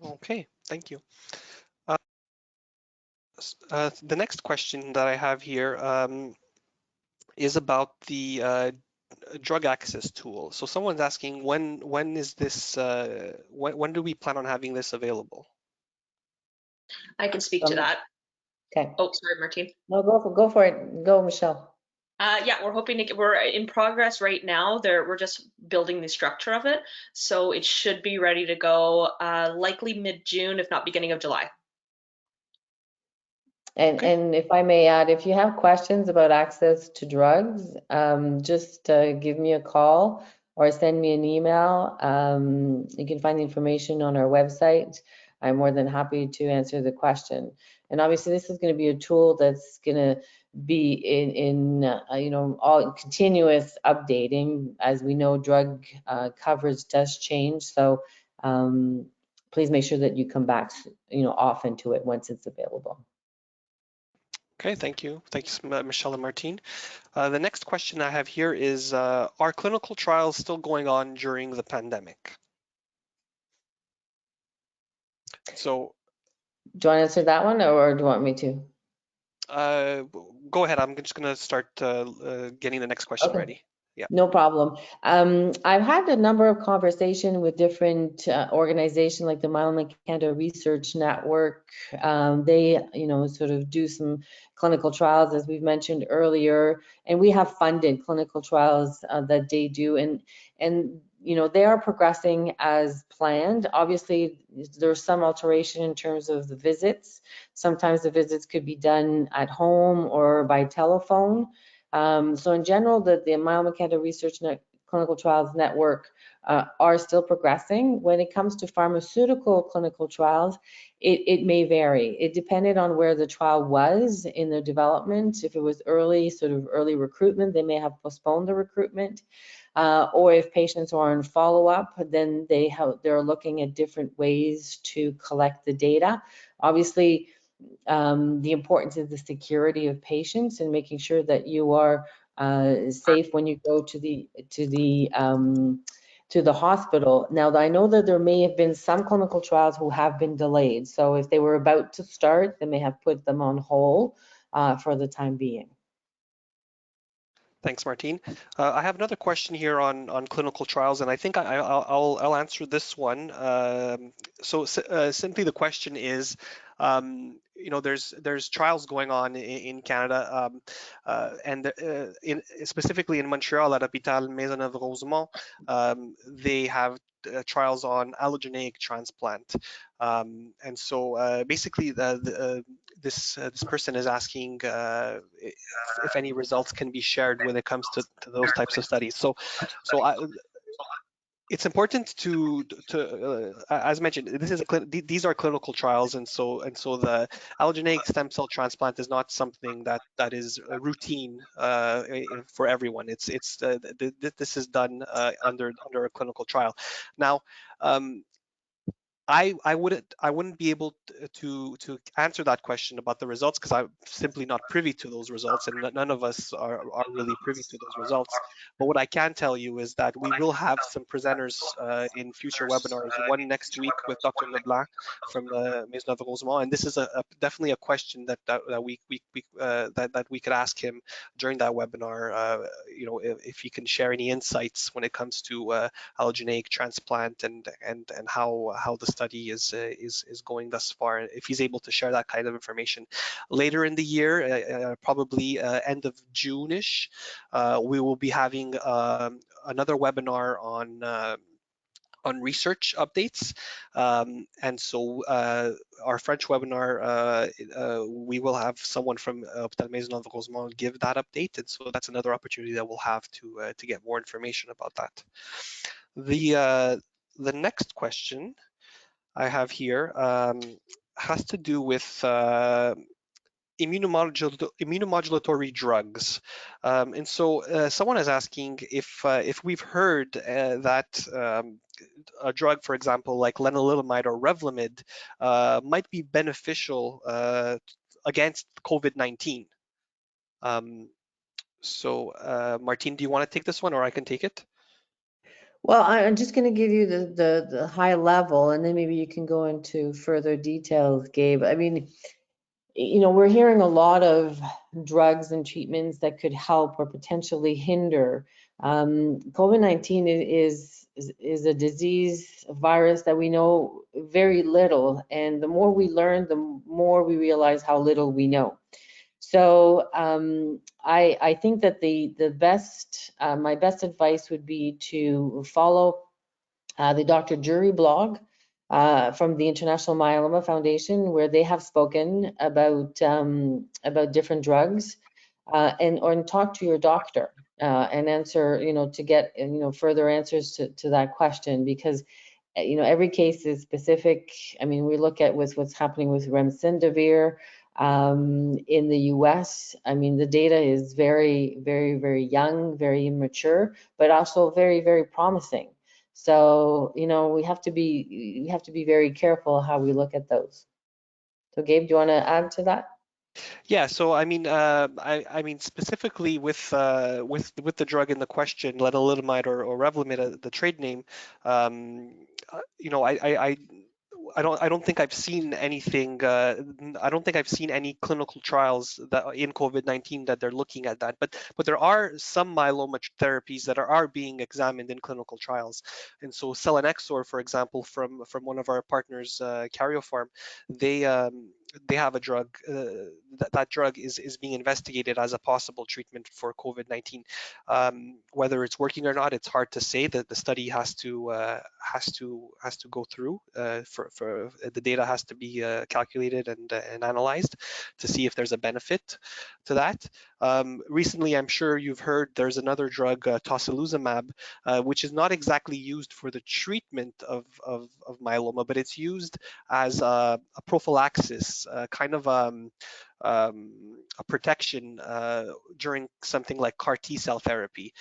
Okay, thank you. The next question that I have here is about the drug access tool. So someone's asking when is this when do we plan on having this available? I can speak to that. Okay. Oh, sorry, Martine. No, go for it. Go, Michelle. Yeah, we're hoping to get, we're in progress right now. We're just building the structure of it. So it should be ready to go likely mid-June, if not beginning of July. And if I may add, if you have questions about access to drugs, just give me a call or send me an email. You can find the information on our website. I'm more than happy to answer the question. And obviously, this is going to be a tool that's going to be in all continuous updating. As we know, drug coverage does change. So please make sure that you come back, often to it once it's available. Okay, thank you. Thanks, Michelle and Martine. The next question I have here is, are clinical trials still going on during the pandemic? So, do you want to answer that one, or do you want me to? Go ahead. I'm just going to start getting the next question Okay. ready. Yeah. No problem. I've had a number of conversations with different organizations like the Myeloma Canada Research Network. They, sort of do some clinical trials, as we've mentioned earlier, and we have funded clinical trials that they do, and they are progressing as planned. Obviously, there's some alteration in terms of the visits. Sometimes the visits could be done at home or by telephone. So in general, the Myeloma Canada Research Clinical Trials Network are still progressing. When it comes to pharmaceutical clinical trials, it may vary. It depended on where the trial was in their development. If it was early recruitment, they may have postponed the recruitment. Or if patients are on follow-up, then they're looking at different ways to collect the data. Obviously, the importance of the security of patients and making sure that you are safe when you go to the hospital. Now, I know that there may have been some clinical trials who have been delayed. So if they were about to start, they may have put them on hold for the time being. Thanks, Martine. I have another question here on clinical trials, and I think I'll answer this one. Simply the question is, there's trials going on in Canada, and specifically in Montreal at Hôpital Maisonneuve-Rosemont, they have trials on allogeneic transplant. And so basically this person is asking if any results can be shared when it comes to those types of studies. It's important to as mentioned, these are clinical trials, and so the allogeneic stem cell transplant is not something that is routine for everyone. This is done under a clinical trial. Now, I wouldn't be able to answer that question about the results because I'm simply not privy to those results, and none of us are really privy to those results. But what I can tell you is that we will have some presenters in future webinars. One next week with Dr. Leblanc from Maisonneuve-Rosemont, and this is definitely a question that we could ask him during that webinar. If he can share any insights when it comes to allogeneic transplant and how the study is going thus far, if he's able to share that kind of information. Later in the year, probably end of June-ish, we will be having another webinar on research updates, and so our French webinar, we will have someone from Hôpital Maisonneuve-Rosemont give that update, and so that's another opportunity that we'll have to get more information about that. The next question I have here has to do with immunomodulatory drugs, and so someone is asking if we've heard that a drug, for example, like lenalidomide or Revlimid, might be beneficial against COVID-19. Martine, do you want to take this one, or I can take it? Well, I'm just going to give you the high level, and then maybe you can go into further details, Gabe. I mean, we're hearing a lot of drugs and treatments that could help or potentially hinder COVID-19 is a disease, a virus that we know very little, and the more we learn, the more we realize how little we know. So I think that the best, my best advice would be to follow the Dr. Jury blog from the International Myeloma Foundation, where they have spoken about different drugs, and talk to your doctor and answer, to get further answers to that question, because every case is specific. I mean, we look at what's happening with remdesivir in the US. I mean, the data is very, very, very young, very immature, but also very, very promising. So, we have to be very careful how we look at those. So, Gabe, do you want to add to that? Yeah, so I mean, I mean specifically with the drug in the question, lenalidomide or Revlimid, the trade name, I don't think I've seen anything. I don't think I've seen any clinical trials that in COVID-19 that they're looking at that. But there are some myeloma therapies that are being examined in clinical trials. And so selinexor, for example, from one of our partners, Karyopharm, they have a drug. That drug is being investigated as a possible treatment for COVID-19. Whether it's working or not, it's hard to say. That the study has to go through. For the data has to be calculated and analyzed to see if there's a benefit to that. Recently, I'm sure you've heard there's another drug, tocilizumab, which is not exactly used for the treatment of myeloma, but it's used as a prophylaxis, kind of a protection during something like CAR T cell therapy,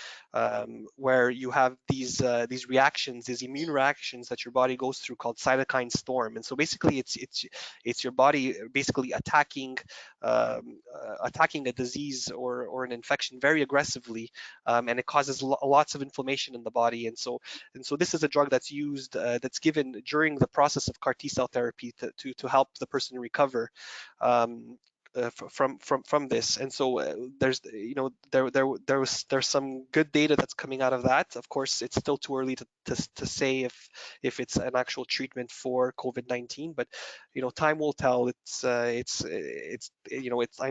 where you have these reactions, these immune reactions that your body goes through called cytokine storm. And so basically, it's your body basically attacking a disease or an infection very aggressively, and it causes lots of inflammation in the body. And so this is a drug that's used, that's given during the process of CAR T cell therapy to help the person recover from this. And so there's there's some good data that's coming out of that. Of course, it's still too early to say if it's an actual treatment for COVID-19, but time will tell. I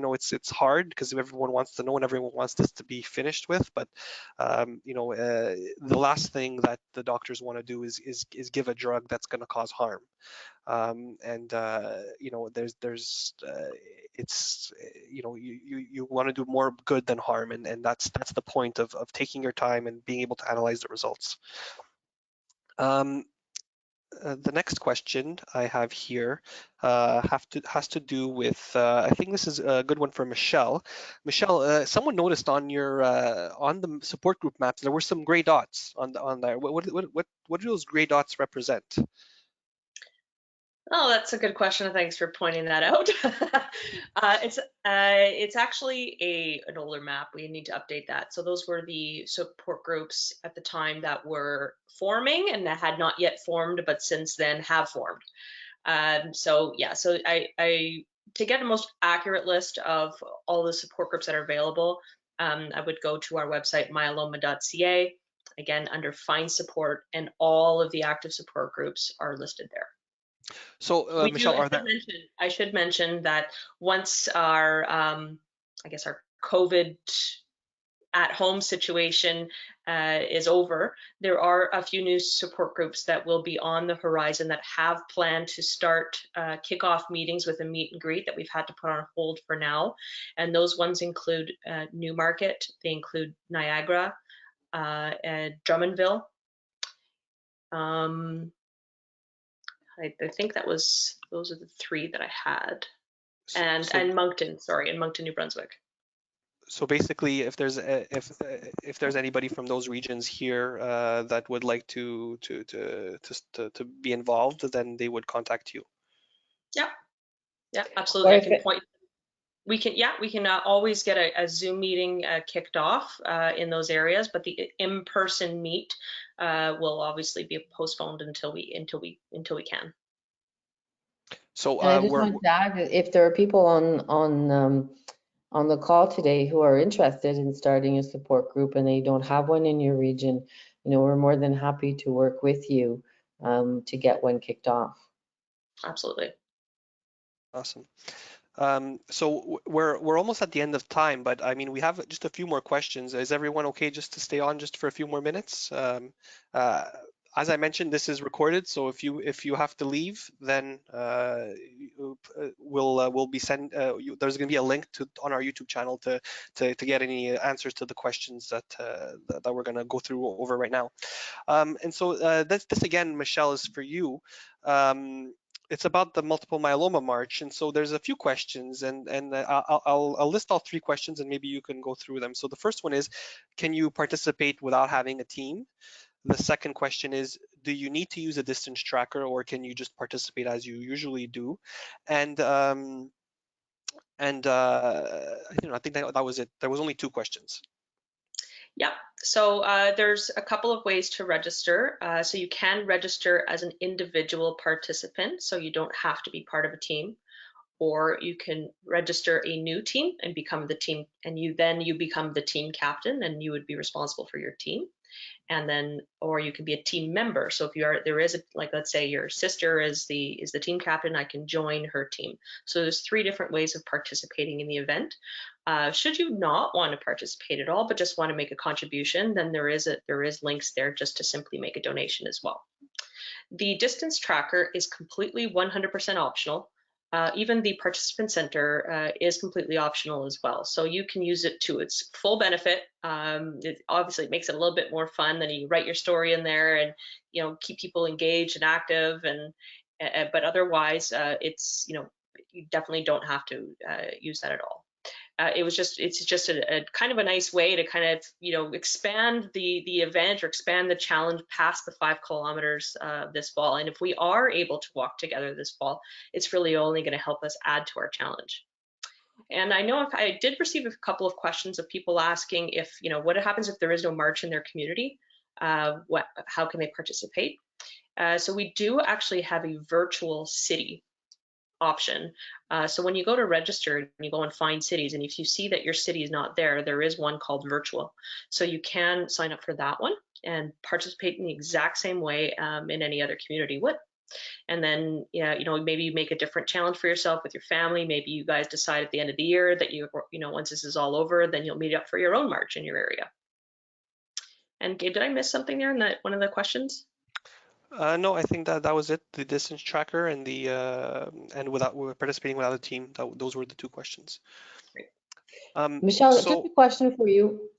know it's hard because everyone wants to know and everyone wants this to be finished with, but the last thing that the doctors want to do is give a drug that's going to cause harm. You want to do more good than harm, and that's the point of taking your time and being able to analyze the results. The next question I have here has to do with, I think this is a good one for Michelle. Michelle, someone noticed on your on the support group maps there were some gray dots on there. What do those gray dots represent? Oh, that's a good question. Thanks for pointing that out. It's actually an older map. We need to update that. So those were the support groups at the time that were forming and that had not yet formed, but since then have formed. So to get a most accurate list of all the support groups that are available, I would go to our website, myeloma.ca, again, under Find Support, and all of the active support groups are listed there. So, Michelle, I should mention that once our, our COVID at-home situation is over, there are a few new support groups that will be on the horizon that have planned to start kickoff meetings with a meet and greet that we've had to put on hold for now. And those ones include Newmarket, they include Niagara, and Drummondville. I think those are the three that I had, and Moncton, in Moncton, New Brunswick. So basically, if there's anybody from those regions here that would like to be involved, then they would contact you. Yeah, absolutely. I can point. We can always get a Zoom meeting kicked off in those areas, but the in-person meet will obviously be postponed until we can. So I just want to add, if there are people on on the call today who are interested in starting a support group and they don't have one in your region, we're more than happy to work with you to get one kicked off. Absolutely. Awesome. So we're almost at the end of time, but I mean, we have just a few more questions. Is everyone okay just to stay on just for a few more minutes? As I mentioned, this is recorded, so if you have to leave, then we'll be sent. There's going to be a link on our YouTube channel to get any answers to the questions that we're going to go through over right now. And so this again, Michelle, is for you. It's about the Multiple Myeloma March, and so there's a few questions, and I'll list all 3 questions, and maybe you can go through them. So the first one is, can you participate without having a team? The second question is, do you need to use a distance tracker, or can you just participate as you usually do? And I think that was it. There was only 2 questions. Yeah, so there's a couple of ways to register. So you can register as an individual participant, so you don't have to be part of a team, or you can register a new team and become the team, and you become the team captain, and you would be responsible for your team. And then, or you can be a team member. So if there is like, let's say your sister is the team captain, I can join her team. So there's 3 different ways of participating in the event. Should you not want to participate at all, but just want to make a contribution, then there is links there just to simply make a donation as well. The distance tracker is completely 100% optional. Even the participant center is completely optional as well. So you can use it to its full benefit. It obviously makes it a little bit more fun. Then you write your story in there and, keep people engaged and active. But otherwise, it's, you definitely don't have to use that at all. It's just a kind of a nice way to kind of, expand the event or expand the challenge past the 5 kilometers this fall. And if we are able to walk together this fall, it's really only going to help us add to our challenge. And I know I did receive a couple of questions of people asking if, what happens if there is no march in their community? How can they participate? So we do actually have a virtual city option. So when you go to register and you go and find cities, and if you see that your city is not there, there is one called virtual. So you can sign up for that one and participate in the exact same way in any other community would. And then, maybe you make a different challenge for yourself with your family. Maybe you guys decide at the end of the year that once this is all over, then you'll meet up for your own march in your area. And Gabe, did I miss something there in that one of the questions? No, I think that was it. The distance tracker and without participating without a team. Those were the 2 questions. Great. Michelle, just a question for you.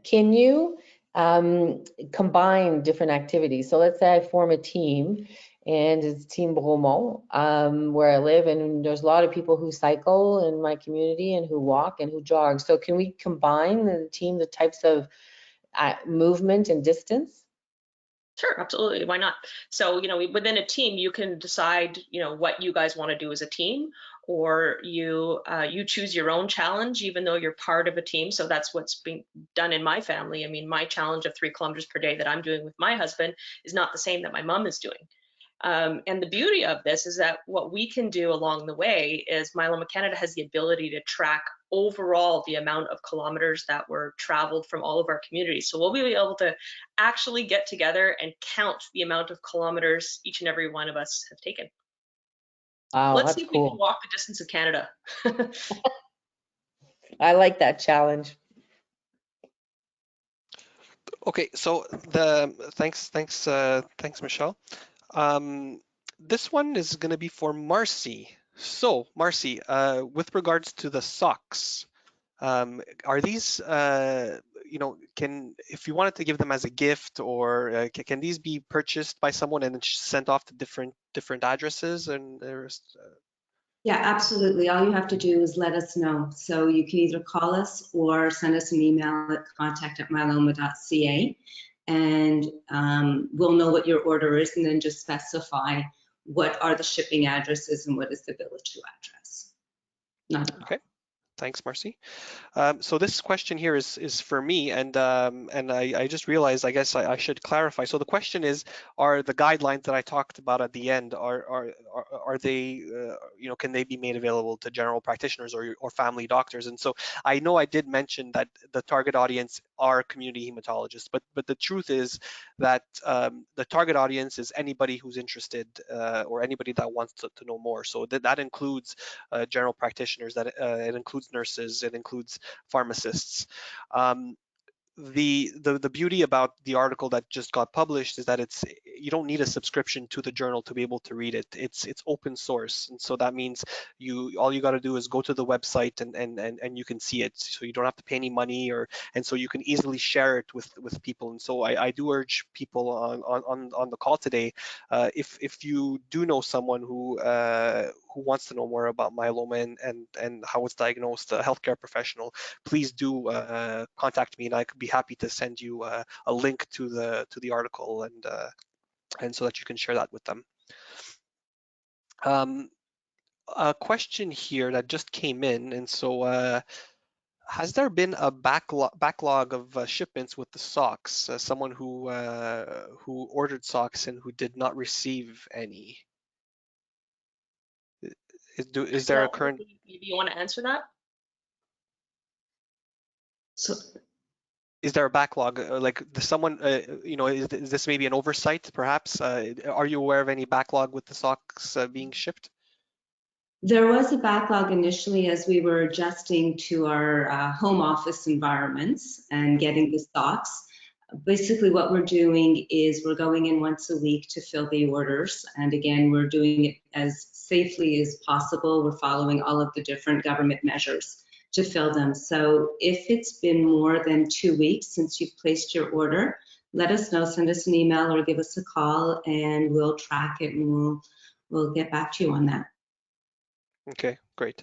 Can you combine different activities? So let's say I form a team, and it's Team Bromont, where I live, and there's a lot of people who cycle in my community and who walk and who jog. So can we combine the team, the types of movement and distance? Sure, absolutely. Why not? So, within a team, you can decide, what you guys want to do as a team, or you choose your own challenge, even though you're part of a team. So that's what's being done in my family. I mean, my challenge of 3 kilometers per day that I'm doing with my husband is not the same that my mom is doing. And the beauty of this is that what we can do along the way is Myeloma Canada has the ability to track overall the amount of kilometers that were traveled from all of our communities. So we'll be able to actually get together and count the amount of kilometers each and every one of us have taken. Wow, Let's that's see if cool. we can walk the distance of Canada. I like that challenge. Okay, so thanks, Michelle. This one is going to be for Marcy. So, Marcy, with regards to the socks, are these, if you wanted to give them as a gift, or can these be purchased by someone and sent off to different addresses? And Yeah, absolutely. All you have to do is let us know. So you can either call us or send us an email at contact@myeloma.ca, and we'll know what your order is, and then just specify what are the shipping addresses and what is the bill of to address. Okay, Thanks, Marcy. So this question here is for me, and I just realized I guess I should clarify. So the question is, are the guidelines that I talked about at the end are they can they be made available to general practitioners or family doctors? And so I know I did mention that the target audience are community hematologists, but the truth is that the target audience is anybody who's interested or anybody that wants to know more. So that includes general practitioners, that it includes nurses, it includes pharmacists. The beauty about the article that just got published is that you don't need a subscription to the journal to be able to read it. It's open source, and so that means all you got to do is go to the website and you can see it. So you don't have to pay any money, and so you can easily share it with people. And so I do urge people on the call today, if you do know someone who wants to know more about myeloma and how it's diagnosed, a healthcare professional, please do contact me, and I could be happy to send you a link to the article and so that you can share that with them. A question here that just came in, and so has there been a backlog of shipments with the socks? Someone who ordered socks and who did not receive any. Is there a current? Maybe you want to answer that? So, is there a backlog? Like someone, is this maybe an oversight, perhaps? Are you aware of any backlog with the socks being shipped? there was a backlog initially as we were adjusting to our home office environments and getting the stocks. Basically, what we're doing is we're going in once a week to fill the orders. And again, we're doing it as safely as possible. We're following all of the different government measures to fill them. So if it's been more than 2 weeks since you've placed your order, let us know, send us an email or give us a call, and we'll track it and we'll get back to you on that. Okay, great.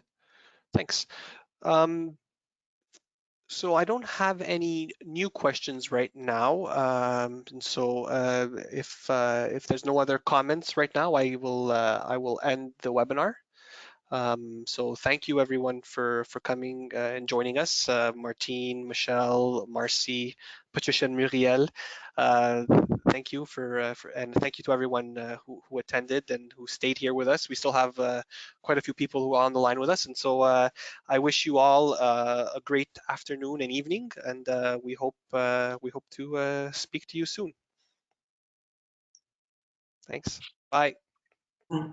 Thanks. So I don't have any new questions right now, and so if there's no other comments right now, I will end the webinar. So thank you everyone for coming and joining us. Martine, Michelle, Marcy, Patricia, and Muriel. Thank you and thank you to everyone who attended and who stayed here with us. We still have quite a few people who are on the line with us, and so I wish you all a great afternoon and evening, and we hope to speak to you soon. Thanks. Bye. Bye.